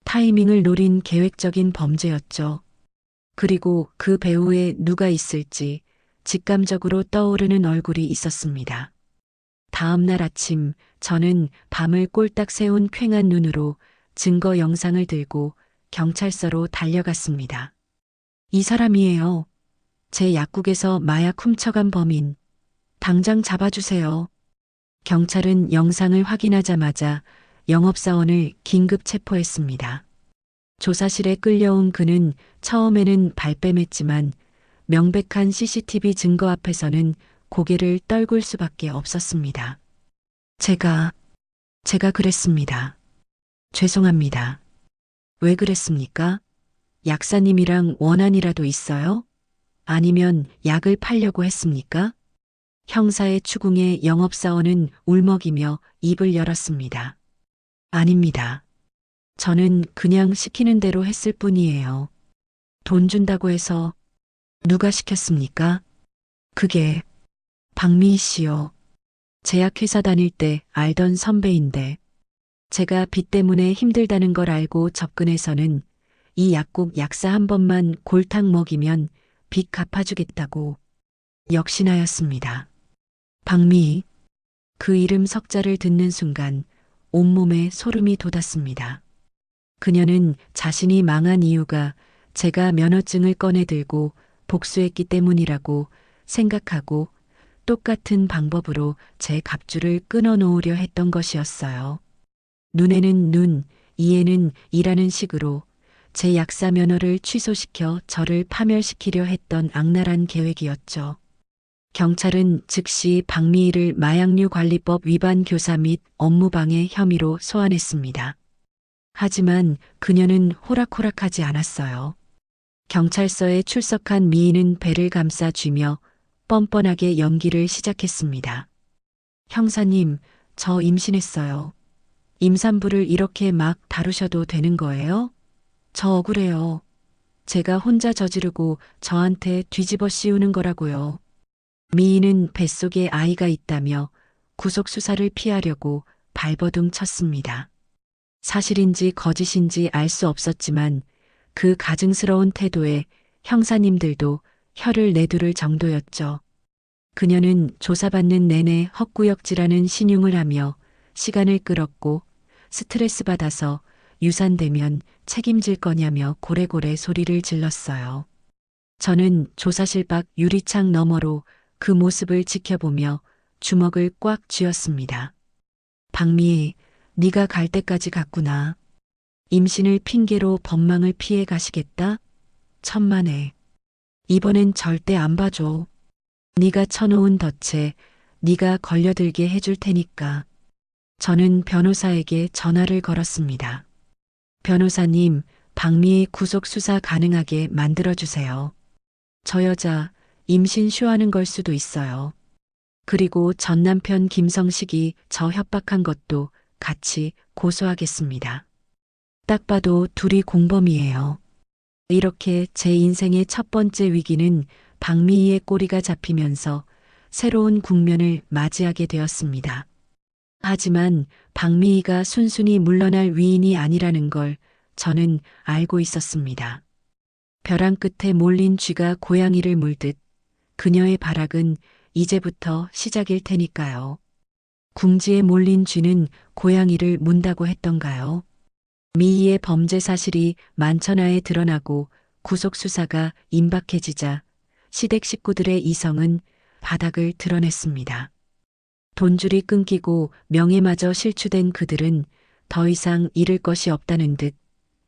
타이밍을 노린 계획적인 범죄였죠. 그리고 그 배후에 누가 있을지 직감적으로 떠오르는 얼굴이 있었습니다. 다음 날 아침 저는 밤을 꼴딱 새운 퀭한 눈으로 증거 영상을 들고 경찰서로 달려갔습니다. 이 사람이에요. 제 약국에서 마약 훔쳐간 범인. 당장 잡아주세요. 경찰은 영상을 확인하자마자 영업사원을 긴급 체포했습니다. 조사실에 끌려온 그는 처음에는 발뺌했지만 명백한 CCTV 증거 앞에서는 고개를 떨굴 수밖에 없었습니다. 제가 그랬습니다. 죄송합니다. 왜 그랬습니까? 약사님이랑 원한이라도 있어요? 아니면 약을 팔려고 했습니까? 형사의 추궁에 영업사원은 울먹이며 입을 열었습니다. 아닙니다. 저는 그냥 시키는 대로 했을 뿐이에요. 돈 준다고 해서 누가 시켰습니까? 그게 박미희 씨요. 제약회사 다닐 때 알던 선배인데 제가 빚 때문에 힘들다는 걸 알고 접근해서는 이 약국 약사 한 번만 골탕 먹이면 빚 갚아주겠다고 역신하였습니다. 박미희. 그 이름 석자를 듣는 순간 온몸에 소름이 돋았습니다. 그녀는 자신이 망한 이유가 제가 면허증을 꺼내 들고 복수했기 때문이라고 생각하고 똑같은 방법으로 제 갑줄을 끊어 놓으려 했던 것이었어요. 눈에는 눈, 이에는 이라는 식으로 제 약사 면허를 취소시켜 저를 파멸시키려 했던 악랄한 계획이었죠. 경찰은 즉시 박미희를 마약류 관리법 위반 교사 및 업무방해 혐의로 소환했습니다. 하지만 그녀는 호락호락하지 않았어요. 경찰서에 출석한 미희는 배를 감싸 쥐며 뻔뻔하게 연기를 시작했습니다. 형사님, 저 임신했어요. 임산부를 이렇게 막 다루셔도 되는 거예요? 저 억울해요. 제가 혼자 저지르고 저한테 뒤집어 씌우는 거라고요. 미희는 뱃속에 아이가 있다며 구속 수사를 피하려고 발버둥 쳤습니다. 사실인지 거짓인지 알 수 없었지만 그 가증스러운 태도에 형사님들도 혀를 내두를 정도였죠. 그녀는 조사받는 내내 헛구역질하는 신용을 하며 시간을 끌었고 스트레스 받아서 유산되면 책임질 거냐며 고래고래 소리를 질렀어요. 저는 조사실 밖 유리창 너머로 그 모습을 지켜보며 주먹을 꽉 쥐었습니다. 박미희, 네가 갈 때까지 갔구나. 임신을 핑계로 법망을 피해 가시겠다? 천만에. 이번엔 절대 안 봐줘. 네가 쳐놓은 덫에 네가 걸려들게 해줄 테니까. 저는 변호사에게 전화를 걸었습니다. 변호사님, 박미희 구속 수사 가능하게 만들어주세요. 저 여자 임신 쇼하는 걸 수도 있어요. 그리고 전 남편 김성식이 저 협박한 것도 같이 고소하겠습니다. 딱 봐도 둘이 공범이에요. 이렇게 제 인생의 첫 번째 위기는 박미희의 꼬리가 잡히면서 새로운 국면을 맞이하게 되었습니다. 하지만 박미희가 순순히 물러날 위인이 아니라는 걸 저는 알고 있었습니다. 벼랑 끝에 몰린 쥐가 고양이를 물듯 그녀의 발악은 이제부터 시작일 테니까요. 궁지에 몰린 쥐는 고양이를 문다고 했던가요? 미희의 범죄 사실이 만천하에 드러나고 구속 수사가 임박해지자 시댁 식구들의 이성은 바닥을 드러냈습니다. 돈줄이 끊기고 명예마저 실추된 그들은 더 이상 잃을 것이 없다는 듯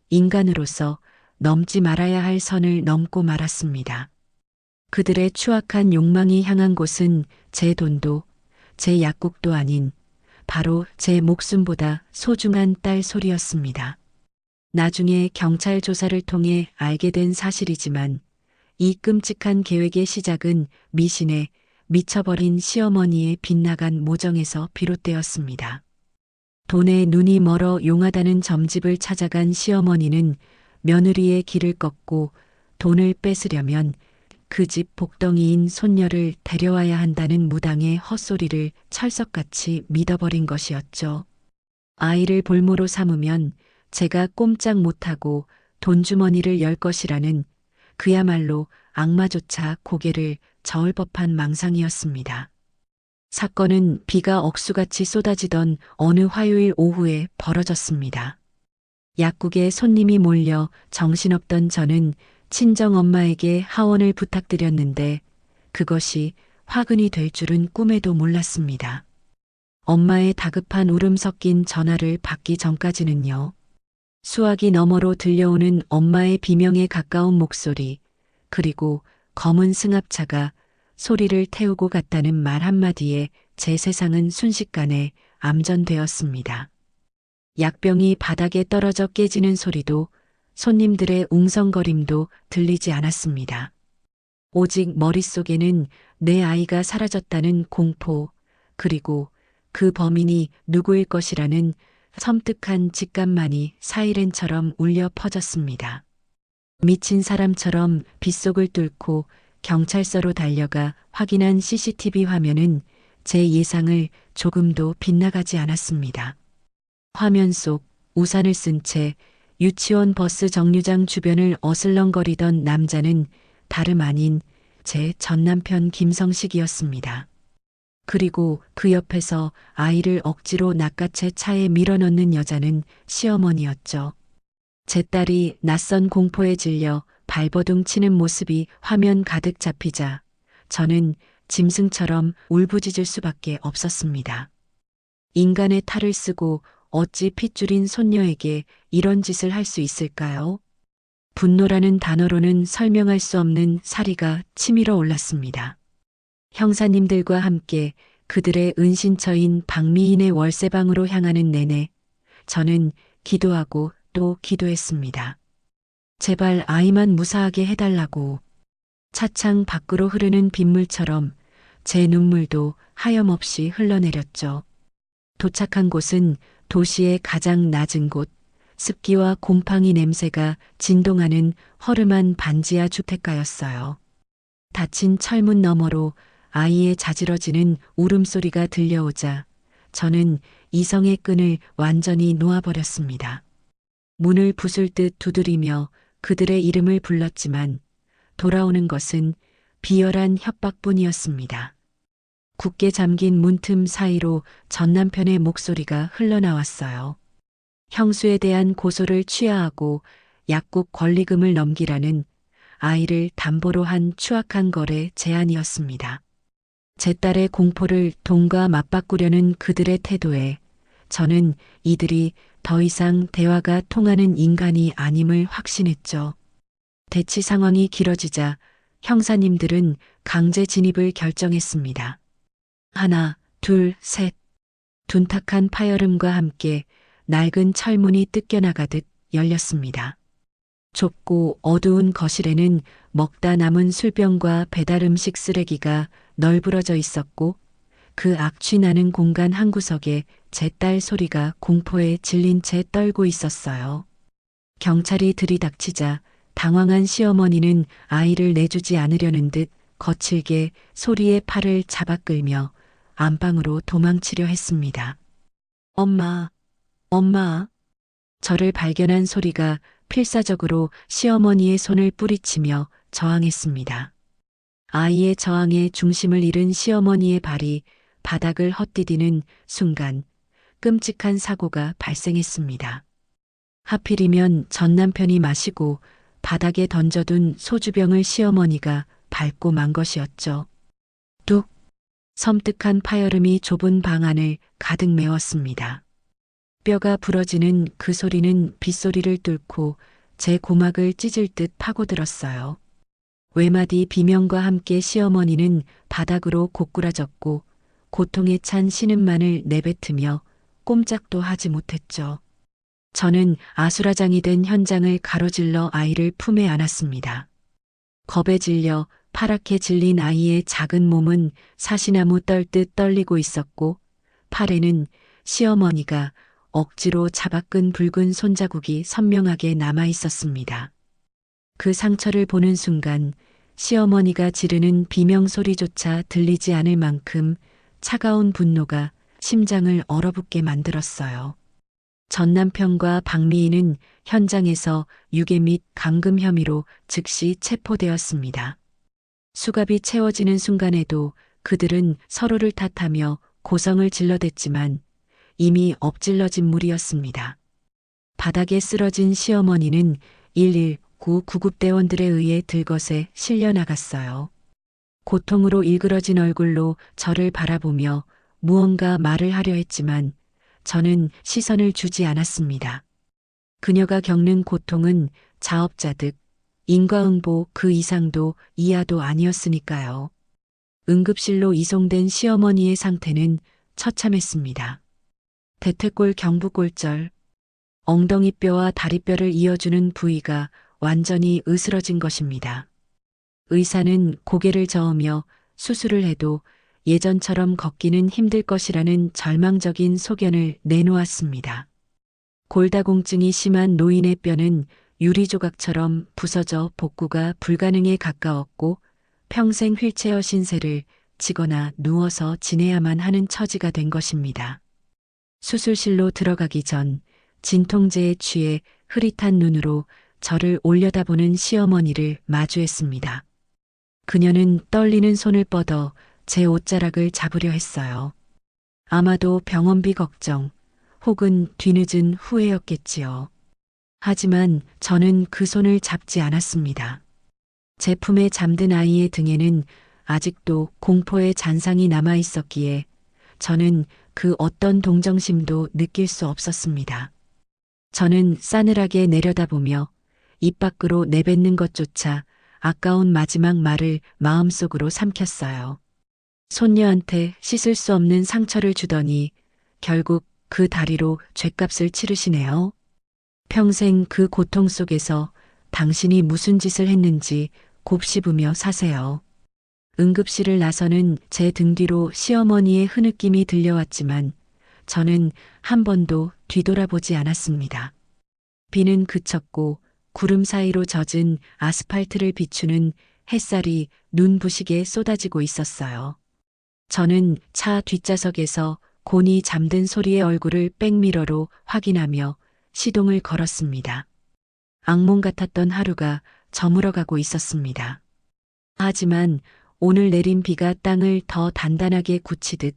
인간으로서 넘지 말아야 할 선을 넘고 말았습니다. 그들의 추악한 욕망이 향한 곳은 제 돈도 제 약국도 아닌 바로 제 목숨보다 소중한 딸 소리였습니다. 나중에 경찰 조사를 통해 알게 된 사실이지만 이 끔찍한 계획의 시작은 미신의 미쳐버린 시어머니의 빗나간 모정에서 비롯되었습니다. 돈에 눈이 멀어 용하다는 점집을 찾아간 시어머니는 며느리의 길을 꺾고 돈을 뺏으려면 그 집 복덩이인 손녀를 데려와야 한다는 무당의 헛소리를 철석같이 믿어버린 것이었죠. 아이를 볼모로 삼으면 제가 꼼짝 못하고 돈주머니를 열 것이라는 그야말로 악마조차 고개를 저을 법한 망상이었습니다. 사건은 비가 억수같이 쏟아지던 어느 화요일 오후에 벌어졌습니다. 약국에 손님이 몰려 정신없던 저는 친정엄마에게 하원을 부탁드렸는데 그것이 화근이 될 줄은 꿈에도 몰랐습니다. 엄마의 다급한 울음 섞인 전화를 받기 전까지는요. 수화기 너머로 들려오는 엄마의 비명에 가까운 목소리, 그리고 검은 승합차가 소리를 태우고 갔다는 말 한마디에 제 세상은 순식간에 암전되었습니다. 약병이 바닥에 떨어져 깨지는 소리도 손님들의 웅성거림도 들리지 않았습니다. 오직 머릿속에는 내 아이가 사라졌다는 공포, 그리고 그 범인이 누구일 것이라는 섬뜩한 직감만이 사이렌처럼 울려 퍼졌습니다. 미친 사람처럼 빗속을 뚫고 경찰서로 달려가 확인한 CCTV 화면은 제 예상을 조금도 빗나가지 않았습니다. 화면 속 우산을 쓴 채 유치원 버스 정류장 주변을 어슬렁거리던 남자는 다름 아닌 제 전남편 김성식이었습니다. 그리고 그 옆에서 아이를 억지로 낚아채 차에 밀어넣는 여자는 시어머니였죠. 제 딸이 낯선 공포에 질려 발버둥 치는 모습이 화면 가득 잡히자 저는 짐승처럼 울부짖을 수밖에 없었습니다. 인간의 탈을 쓰고 어찌 핏줄인 손녀에게 이런 짓을 할 수 있을까요? 분노라는 단어로는 설명할 수 없는 사리가 치밀어 올랐습니다. 형사님들과 함께 그들의 은신처인 박미인의 월세방으로 향하는 내내 저는 기도하고 또 기도했습니다. 제발 아이만 무사하게 해달라고. 차창 밖으로 흐르는 빗물처럼 제 눈물도 하염없이 흘러내렸죠. 도착한 곳은 도시의 가장 낮은 곳, 습기와 곰팡이 냄새가 진동하는 허름한 반지하 주택가였어요. 닫힌 철문 너머로 아이의 자지러지는 울음소리가 들려오자 저는 이성의 끈을 완전히 놓아버렸습니다. 문을 부술 듯 두드리며 그들의 이름을 불렀지만 돌아오는 것은 비열한 협박뿐이었습니다. 굳게 잠긴 문틈 사이로 전 남편의 목소리가 흘러나왔어요. 형수에 대한 고소를 취하하고 약국 권리금을 넘기라는 아이를 담보로 한 추악한 거래 제안이었습니다. 제 딸의 공포를 돈과 맞바꾸려는 그들의 태도에 저는 이들이 더 이상 대화가 통하는 인간이 아님을 확신했죠. 대치 상황이 길어지자 형사님들은 강제 진입을 결정했습니다. 하나, 둘, 셋. 둔탁한 파열음과 함께 낡은 철문이 뜯겨나가듯 열렸습니다. 좁고 어두운 거실에는 먹다 남은 술병과 배달 음식 쓰레기가 널브러져 있었고 그 악취 나는 공간 한 구석에 제 딸 소리가 공포에 질린 채 떨고 있었어요. 경찰이 들이닥치자 당황한 시어머니는 아이를 내주지 않으려는 듯 거칠게 소리의 팔을 잡아 끌며 안방으로 도망치려 했습니다. 엄마, 엄마. 저를 발견한 소리가 필사적으로 시어머니의 손을 뿌리치며 저항했습니다. 아이의 저항에 중심을 잃은 시어머니의 발이 바닥을 헛디디는 순간 끔찍한 사고가 발생했습니다. 하필이면 전 남편이 마시고 바닥에 던져둔 소주병을 시어머니가 밟고 만 것이었죠. 뚝! 섬뜩한 파열음이 좁은 방 안을 가득 메웠습니다. 뼈가 부러지는 그 소리는 빗소리를 뚫고 제 고막을 찢을 듯 파고들었어요. 외마디 비명과 함께 시어머니는 바닥으로 고꾸라졌고 고통에 찬 신음만을 내뱉으며 꼼짝도 하지 못했죠. 저는 아수라장이 된 현장을 가로질러 아이를 품에 안았습니다. 겁에 질려 파랗게 질린 아이의 작은 몸은 사시나무 떨듯 떨리고 있었고 팔에는 시어머니가 억지로 잡아끈 붉은 손자국이 선명하게 남아 있었습니다. 그 상처를 보는 순간 시어머니가 지르는 비명 소리조차 들리지 않을 만큼 차가운 분노가 심장을 얼어붙게 만들었어요. 전 남편과 박미인은 현장에서 유괴 및 감금 혐의로 즉시 체포되었습니다. 수갑이 채워지는 순간에도 그들은 서로를 탓하며 고성을 질러댔지만 이미 엎질러진 물이었습니다. 바닥에 쓰러진 시어머니는 119 구급대원들에 의해 들것에 실려 나갔어요. 고통으로 일그러진 얼굴로 저를 바라보며 무언가 말을 하려 했지만 저는 시선을 주지 않았습니다. 그녀가 겪는 고통은 자업자득, 인과응보 그 이상도 이하도 아니었으니까요. 응급실로 이송된 시어머니의 상태는 처참했습니다. 대퇴골 경부골절, 엉덩이뼈와 다리뼈를 이어주는 부위가 완전히 으스러진 것입니다. 의사는 고개를 저으며 수술을 해도 예전처럼 걷기는 힘들 것이라는 절망적인 소견을 내놓았습니다. 골다공증이 심한 노인의 뼈는 유리조각처럼 부서져 복구가 불가능에 가까웠고 평생 휠체어 신세를 지거나 누워서 지내야만 하는 처지가 된 것입니다. 수술실로 들어가기 전 진통제에 취해 흐릿한 눈으로 저를 올려다보는 시어머니를 마주했습니다. 그녀는 떨리는 손을 뻗어 제 옷자락을 잡으려 했어요. 아마도 병원비 걱정 혹은 뒤늦은 후회였겠지요. 하지만 저는 그 손을 잡지 않았습니다. 제 품에 잠든 아이의 등에는 아직도 공포의 잔상이 남아 있었기에 저는 그 어떤 동정심도 느낄 수 없었습니다. 저는 싸늘하게 내려다보며 입 밖으로 내뱉는 것조차 아까운 마지막 말을 마음속으로 삼켰어요. 손녀한테 씻을 수 없는 상처를 주더니 결국 그 다리로 죗값을 치르시네요. 평생 그 고통 속에서 당신이 무슨 짓을 했는지 곱씹으며 사세요. 응급실을 나서는 제 등 뒤로 시어머니의 흐느낌이 들려왔지만 저는 한 번도 뒤돌아보지 않았습니다. 비는 그쳤고 구름 사이로 젖은 아스팔트를 비추는 햇살이 눈부시게 쏟아지고 있었어요. 저는 차 뒷좌석에서 곤히 잠든 소리의 얼굴을 백미러로 확인하며 시동을 걸었습니다. 악몽 같았던 하루가 저물어가고 있었습니다. 하지만 오늘 내린 비가 땅을 더 단단하게 굳히듯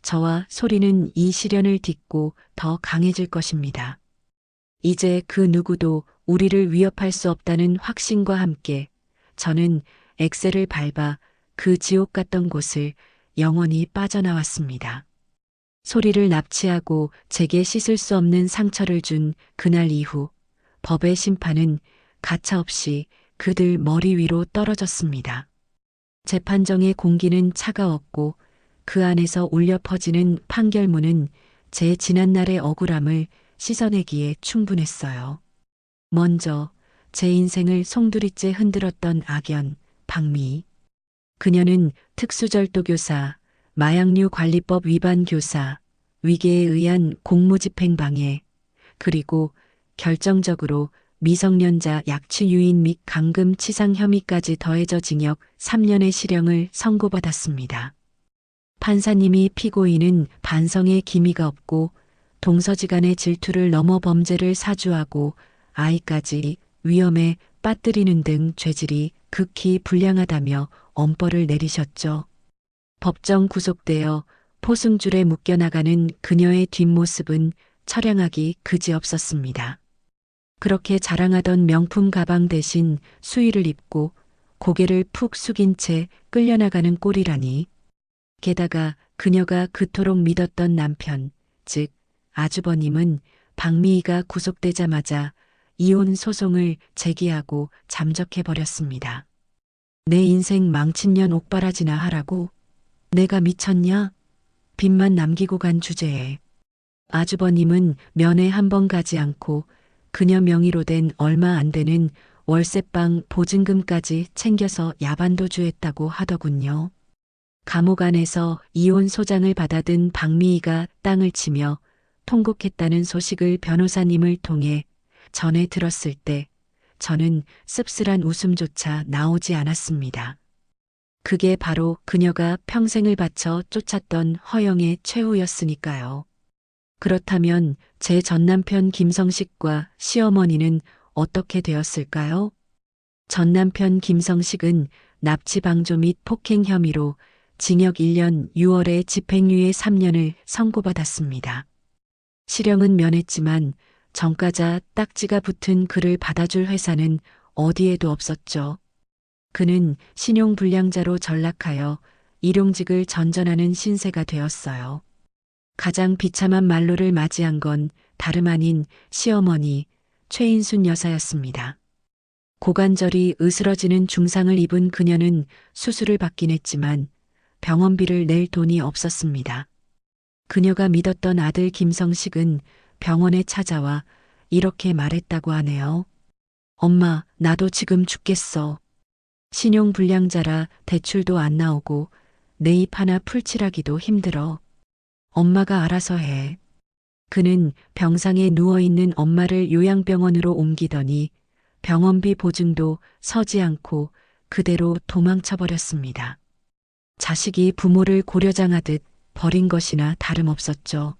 저와 소리는 이 시련을 딛고 더 강해질 것입니다. 이제 그 누구도 우리를 위협할 수 없다는 확신과 함께 저는 엑셀을 밟아 그 지옥 같던 곳을 영원히 빠져나왔습니다. 소리를 납치하고 제게 씻을 수 없는 상처를 준 그날 이후 법의 심판은 가차없이 그들 머리 위로 떨어졌습니다. 재판정의 공기는 차가웠고 그 안에서 울려 퍼지는 판결문은 제 지난날의 억울함을 씻어내기에 충분했어요. 먼저 제 인생을 송두리째 흔들었던 악연, 박미. 그녀는 특수절도 교사, 마약류 관리법 위반 교사, 위계에 의한 공무집행 방해, 그리고 결정적으로 미성년자 약취 유인 및 감금 치상 혐의까지 더해져 징역 3년의 실형을 선고받았습니다. 판사님이 피고인은 반성의 기미가 없고 동서지간의 질투를 넘어 범죄를 사주하고 아이까지 위험에 빠뜨리는 등 죄질이 극히 불량하다며 엄벌을 내리셨죠. 법정 구속되어 포승줄에 묶여나가는 그녀의 뒷모습은 처량하기 그지없었습니다. 그렇게 자랑하던 명품 가방 대신 수의를 입고 고개를 푹 숙인 채 끌려나가는 꼴이라니. 게다가 그녀가 그토록 믿었던 남편, 즉 아주버님은 박미희가 구속되자마자 이혼 소송을 제기하고 잠적해버렸습니다. 내 인생 망친 년 옥바라지나 하라고? 내가 미쳤냐? 빚만 남기고 간 주제에. 아주버님은 면회 한 번 가지 않고 그녀 명의로 된 얼마 안 되는 월세방 보증금까지 챙겨서 야반도주했다고 하더군요. 감옥 안에서 이혼 소장을 받아든 박미희가 땅을 치며 통곡했다는 소식을 변호사님을 통해 전해 들었을 때 저는 씁쓸한 웃음조차 나오지 않았습니다. 그게 바로 그녀가 평생을 바쳐 쫓았던 허영의 최후였으니까요. 그렇다면 제 전남편 김성식과 시어머니는 어떻게 되었을까요? 전남편 김성식은 납치 방조 및 폭행 혐의로 징역 1년 6월에 집행유예 3년을 선고받았습니다. 실형은 면했지만 정가자 딱지가 붙은 그를 받아줄 회사는 어디에도 없었죠. 그는 신용불량자로 전락하여 일용직을 전전하는 신세가 되었어요. 가장 비참한 말로를 맞이한 건 다름 아닌 시어머니 최인순 여사였습니다. 고관절이 으스러지는 중상을 입은 그녀는 수술을 받긴 했지만 병원비를 낼 돈이 없었습니다. 그녀가 믿었던 아들 김성식은 병원에 찾아와 이렇게 말했다고 하네요. 엄마, 나도 지금 죽겠어. 신용불량자라 대출도 안 나오고 내 입 하나 풀칠하기도 힘들어. 엄마가 알아서 해. 그는 병상에 누워있는 엄마를 요양병원으로 옮기더니 병원비 보증도 서지 않고 그대로 도망쳐버렸습니다. 자식이 부모를 고려장하듯 버린 것이나 다름없었죠.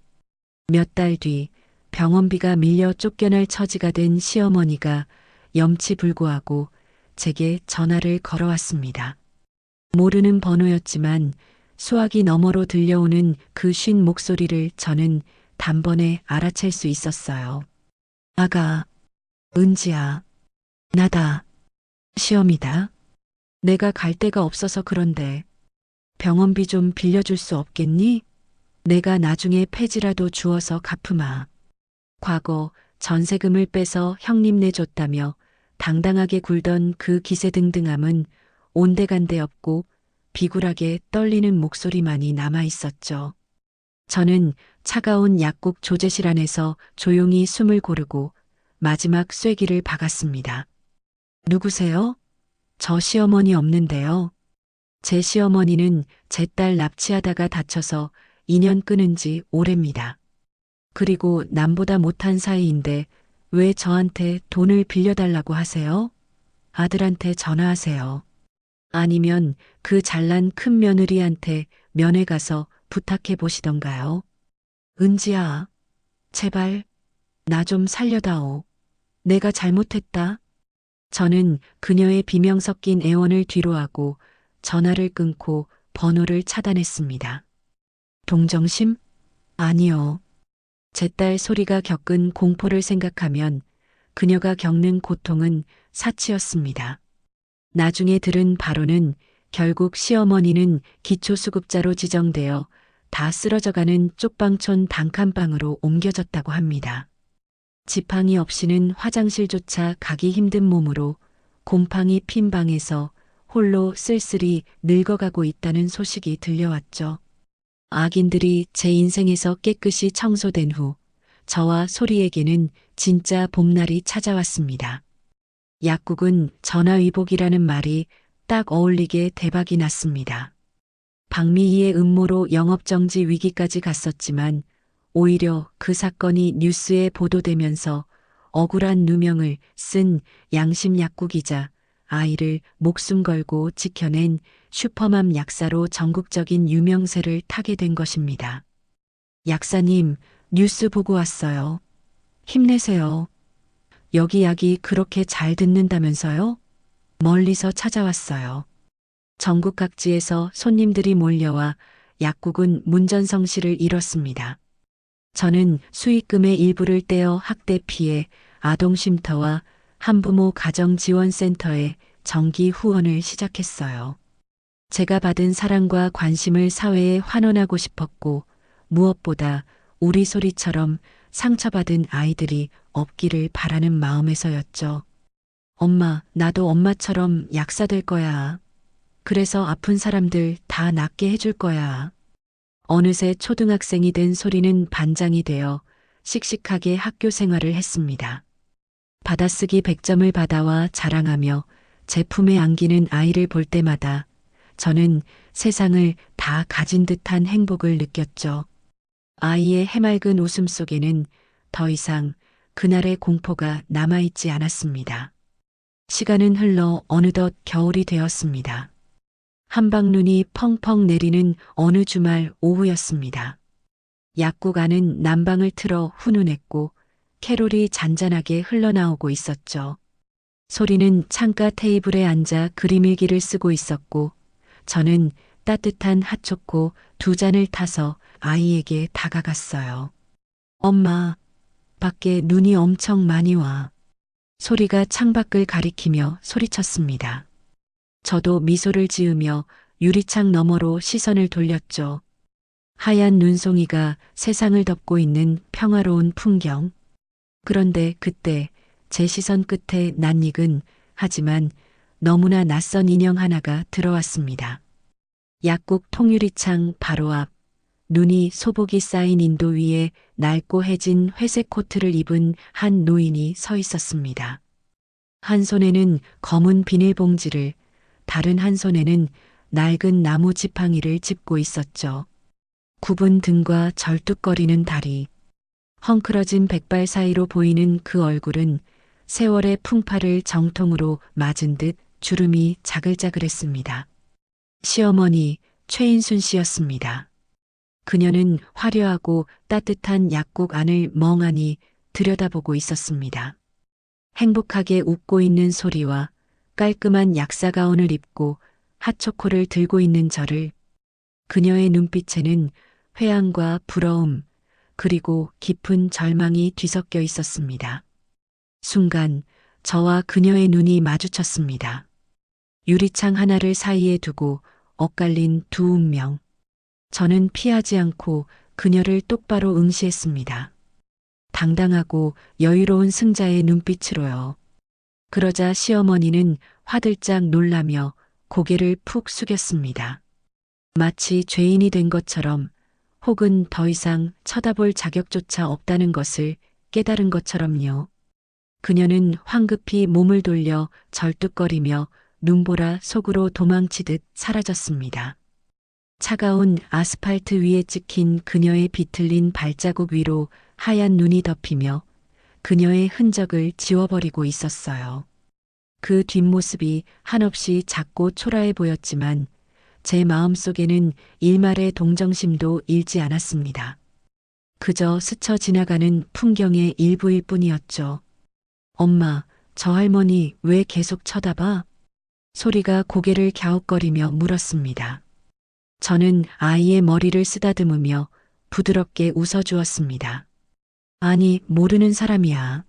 몇 달 뒤 병원비가 밀려 쫓겨날 처지가 된 시어머니가 염치불구하고 제게 전화를 걸어왔습니다. 모르는 번호였지만 수화기 너머로 들려오는 그 쉰 목소리를 저는 단번에 알아챌 수 있었어요. 아가, 은지야, 나다. 시험이다. 내가 갈 데가 없어서 그런데 병원비 좀 빌려줄 수 없겠니? 내가 나중에 폐지라도 주어서 갚으마. 과거 전세금을 빼서 형님네 줬다며 당당하게 굴던 그 기세등등함은 온데간데 없고 비굴하게 떨리는 목소리만이 남아 있었죠. 저는 차가운 약국 조제실 안에서 조용히 숨을 고르고 마지막 쐐기를 박았습니다. 누구세요? 저 시어머니 없는데요. 제 시어머니는 제 딸 납치하다가 다쳐서 인연 끊은 지 오래입니다. 그리고 남보다 못한 사이인데 왜 저한테 돈을 빌려달라고 하세요? 아들한테 전화하세요. 아니면 그 잘난 큰 며느리한테 면회 가서 부탁해 보시던가요. 은지야, 제발 나 좀 살려다오. 내가 잘못했다. 저는 그녀의 비명 섞인 애원을 뒤로하고 전화를 끊고 번호를 차단했습니다. 동정심? 아니요. 제 딸 소리가 겪은 공포를 생각하면 그녀가 겪는 고통은 사치였습니다. 나중에 들은 바로는 결국 시어머니는 기초수급자로 지정되어 다 쓰러져가는 쪽방촌 단칸방으로 옮겨졌다고 합니다. 지팡이 없이는 화장실조차 가기 힘든 몸으로 곰팡이 핀 방에서 홀로 쓸쓸히 늙어가고 있다는 소식이 들려왔죠. 악인들이 제 인생에서 깨끗이 청소된 후 저와 소리에게는 진짜 봄날이 찾아왔습니다. 약국은 전화위복이라는 말이 딱 어울리게 대박이 났습니다. 박미희의 음모로 영업정지 위기까지 갔었지만 오히려 그 사건이 뉴스에 보도되면서 억울한 누명을 쓴 양심 약국이자 아이를 목숨 걸고 지켜낸 슈퍼맘 약사로 전국적인 유명세를 타게 된 것입니다. 약사님, 뉴스 보고 왔어요. 힘내세요. 여기 약이 그렇게 잘 듣는다면서요? 멀리서 찾아왔어요. 전국 각지에서 손님들이 몰려와 약국은 문전성시를 이뤘습니다. 저는 수익금의 일부를 떼어 학대 피해 아동쉼터와 한부모 가정지원센터에 정기 후원을 시작했어요. 제가 받은 사랑과 관심을 사회에 환원하고 싶었고 무엇보다 우리 소리처럼 상처받은 아이들이 없기를 바라는 마음에서였죠. 엄마, 나도 엄마처럼 약사 될 거야. 그래서 아픈 사람들 다 낫게 해줄 거야. 어느새 초등학생이 된 소리는 반장이 되어 씩씩하게 학교 생활을 했습니다. 받아쓰기 100점을 받아와 자랑하며 제품에 안기는 아이를 볼 때마다 저는 세상을 다 가진 듯한 행복을 느꼈죠. 아이의 해맑은 웃음 속에는 더 이상 그날의 공포가 남아있지 않았습니다. 시간은 흘러 어느덧 겨울이 되었습니다. 한방눈이 펑펑 내리는 어느 주말 오후였습니다. 약국 안은 난방을 틀어 훈훈했고 캐롤이 잔잔하게 흘러나오고 있었죠. 소리는 창가 테이블에 앉아 그림일기를 쓰고 있었고 저는 따뜻한 핫초코 2잔을 타서 아이에게 다가갔어요. 엄마, 밖에 눈이 엄청 많이 와. 소리가 창밖을 가리키며 소리쳤습니다. 저도 미소를 지으며 유리창 너머로 시선을 돌렸죠. 하얀 눈송이가 세상을 덮고 있는 평화로운 풍경. 그런데 그때 제 시선 끝에 낯익은 하지만 너무나 낯선 인형 하나가 들어왔습니다. 약국 통유리창 바로 앞, 눈이 소복이 쌓인 인도 위에 낡고 해진 회색 코트를 입은 한 노인이 서 있었습니다. 한 손에는 검은 비닐봉지를, 다른 한 손에는 낡은 나무 지팡이를 짚고 있었죠. 굽은 등과 절뚝거리는 다리, 헝클어진 백발 사이로 보이는 그 얼굴은 세월의 풍파를 정통으로 맞은 듯 주름이 자글자글했습니다. 시어머니 최인순 씨였습니다. 그녀는 화려하고 따뜻한 약국 안을 멍하니 들여다보고 있었습니다. 행복하게 웃고 있는 소리와 깔끔한 약사 가운을 입고 핫초코를 들고 있는 저를, 그녀의 눈빛에는 회한과 부러움, 그리고 깊은 절망이 뒤섞여 있었습니다. 순간 저와 그녀의 눈이 마주쳤습니다. 유리창 하나를 사이에 두고 엇갈린 두 운명. 저는 피하지 않고 그녀를 똑바로 응시했습니다. 당당하고 여유로운 승자의 눈빛으로요. 그러자 시어머니는 화들짝 놀라며 고개를 푹 숙였습니다. 마치 죄인이 된 것처럼, 혹은 더 이상 쳐다볼 자격조차 없다는 것을 깨달은 것처럼요. 그녀는 황급히 몸을 돌려 절뚝거리며 눈보라 속으로 도망치듯 사라졌습니다. 차가운 아스팔트 위에 찍힌 그녀의 비틀린 발자국 위로 하얀 눈이 덮이며 그녀의 흔적을 지워버리고 있었어요. 그 뒷모습이 한없이 작고 초라해 보였지만 제 마음속에는 일말의 동정심도 일지 않았습니다. 그저 스쳐 지나가는 풍경의 일부일 뿐이었죠. 엄마, 저 할머니 왜 계속 쳐다봐? 소리가 고개를 갸웃거리며 물었습니다. 저는 아이의 머리를 쓰다듬으며 부드럽게 웃어주었습니다. 아니, 모르는 사람이야.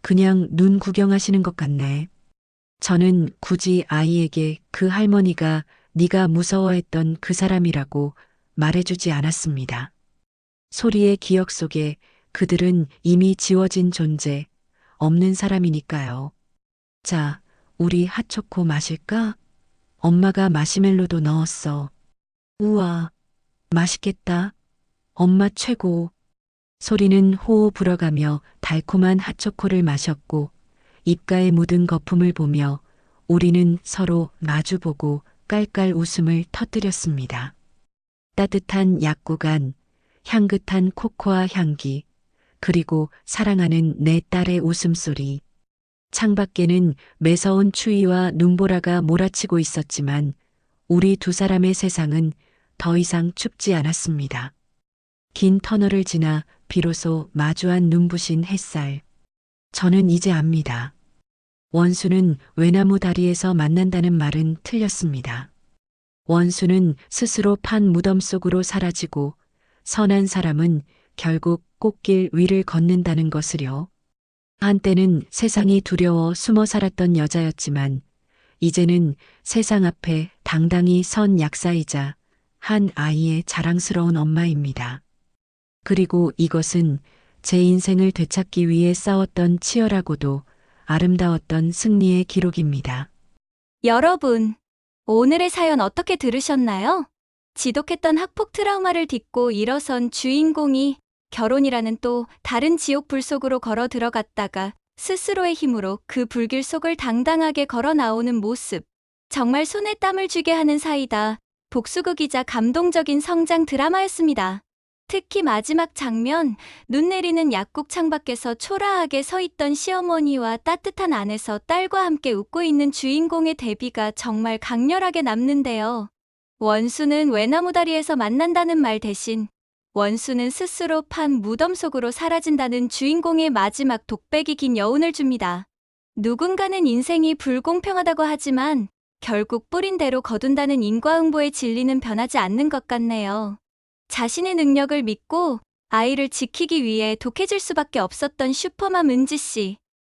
그냥 눈 구경하시는 것 같네. 저는 굳이 아이에게 그 할머니가 네가 무서워했던 그 사람이라고 말해주지 않았습니다. 소리의 기억 속에 그들은 이미 지워진 존재, 없는 사람이니까요. 자, 우리 핫초코 마실까? 엄마가 마시멜로도 넣었어. 우와, 맛있겠다. 엄마 최고. 소리는 호호 불어가며 달콤한 핫초코를 마셨고 입가에 묻은 거품을 보며 우리는 서로 마주보고 깔깔 웃음을 터뜨렸습니다. 따뜻한 약국 안, 향긋한 코코아 향기, 그리고 사랑하는 내 딸의 웃음소리. 창밖에는 매서운 추위와 눈보라가 몰아치고 있었지만 우리 두 사람의 세상은 더 이상 춥지 않았습니다. 긴 터널을 지나 비로소 마주한 눈부신 햇살. 저는 이제 압니다. 원수는 외나무 다리에서 만난다는 말은 틀렸습니다. 원수는 스스로 판 무덤 속으로 사라지고 선한 사람은 결국 꽃길 위를 걷는다는 것을요. 한때는 세상이 두려워 숨어 살았던 여자였지만 이제는 세상 앞에 당당히 선 약사이자 한 아이의 자랑스러운 엄마입니다. 그리고 이것은 제 인생을 되찾기 위해 싸웠던 치열하고도 아름다웠던 승리의 기록입니다. 여러분, 오늘의 사연 어떻게 들으셨나요? 지독했던 학폭 트라우마를 딛고 일어선 주인공이 결혼이라는 또 다른 지옥 불 속으로 걸어 들어갔다가 스스로의 힘으로 그 불길 속을 당당하게 걸어 나오는 모습. 정말 손에 땀을 쥐게 하는 사이다. 복수극이자 감동적인 성장 드라마였습니다. 특히 마지막 장면, 눈 내리는 약국 창밖에서 초라하게 서 있던 시어머니와 따뜻한 안에서 딸과 함께 웃고 있는 주인공의 대비가 정말 강렬하게 남는데요. 원수는 외나무 다리에서 만난다는 말 대신 원수는 스스로 판 무덤 속으로 사라진다는 주인공의 마지막 독백이 긴 여운을 줍니다. 누군가는 인생이 불공평하다고 하지만 결국 뿌린 대로 거둔다는 인과응보의 진리는 변하지 않는 것 같네요. 자신의 능력을 믿고 아이를 지키기 위해 독해질 수밖에 없었던 슈퍼맘 은지 씨.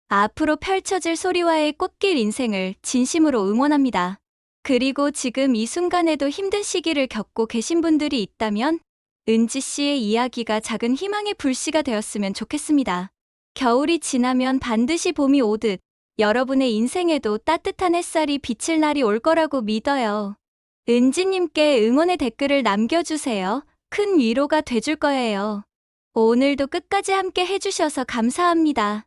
앞으로 펼쳐질 소리와의 꽃길 인생을 진심으로 응원합니다. 그리고 지금 이 순간에도 힘든 시기를 겪고 계신 분들이 있다면 은지 씨의 이야기가 작은 희망의 불씨가 되었으면 좋겠습니다. 겨울이 지나면 반드시 봄이 오듯 여러분의 인생에도 따뜻한 햇살이 비칠 날이 올 거라고 믿어요. 은지님께 응원의 댓글을 남겨주세요. 큰 위로가 돼줄 거예요. 오늘도 끝까지 함께 해주셔서 감사합니다.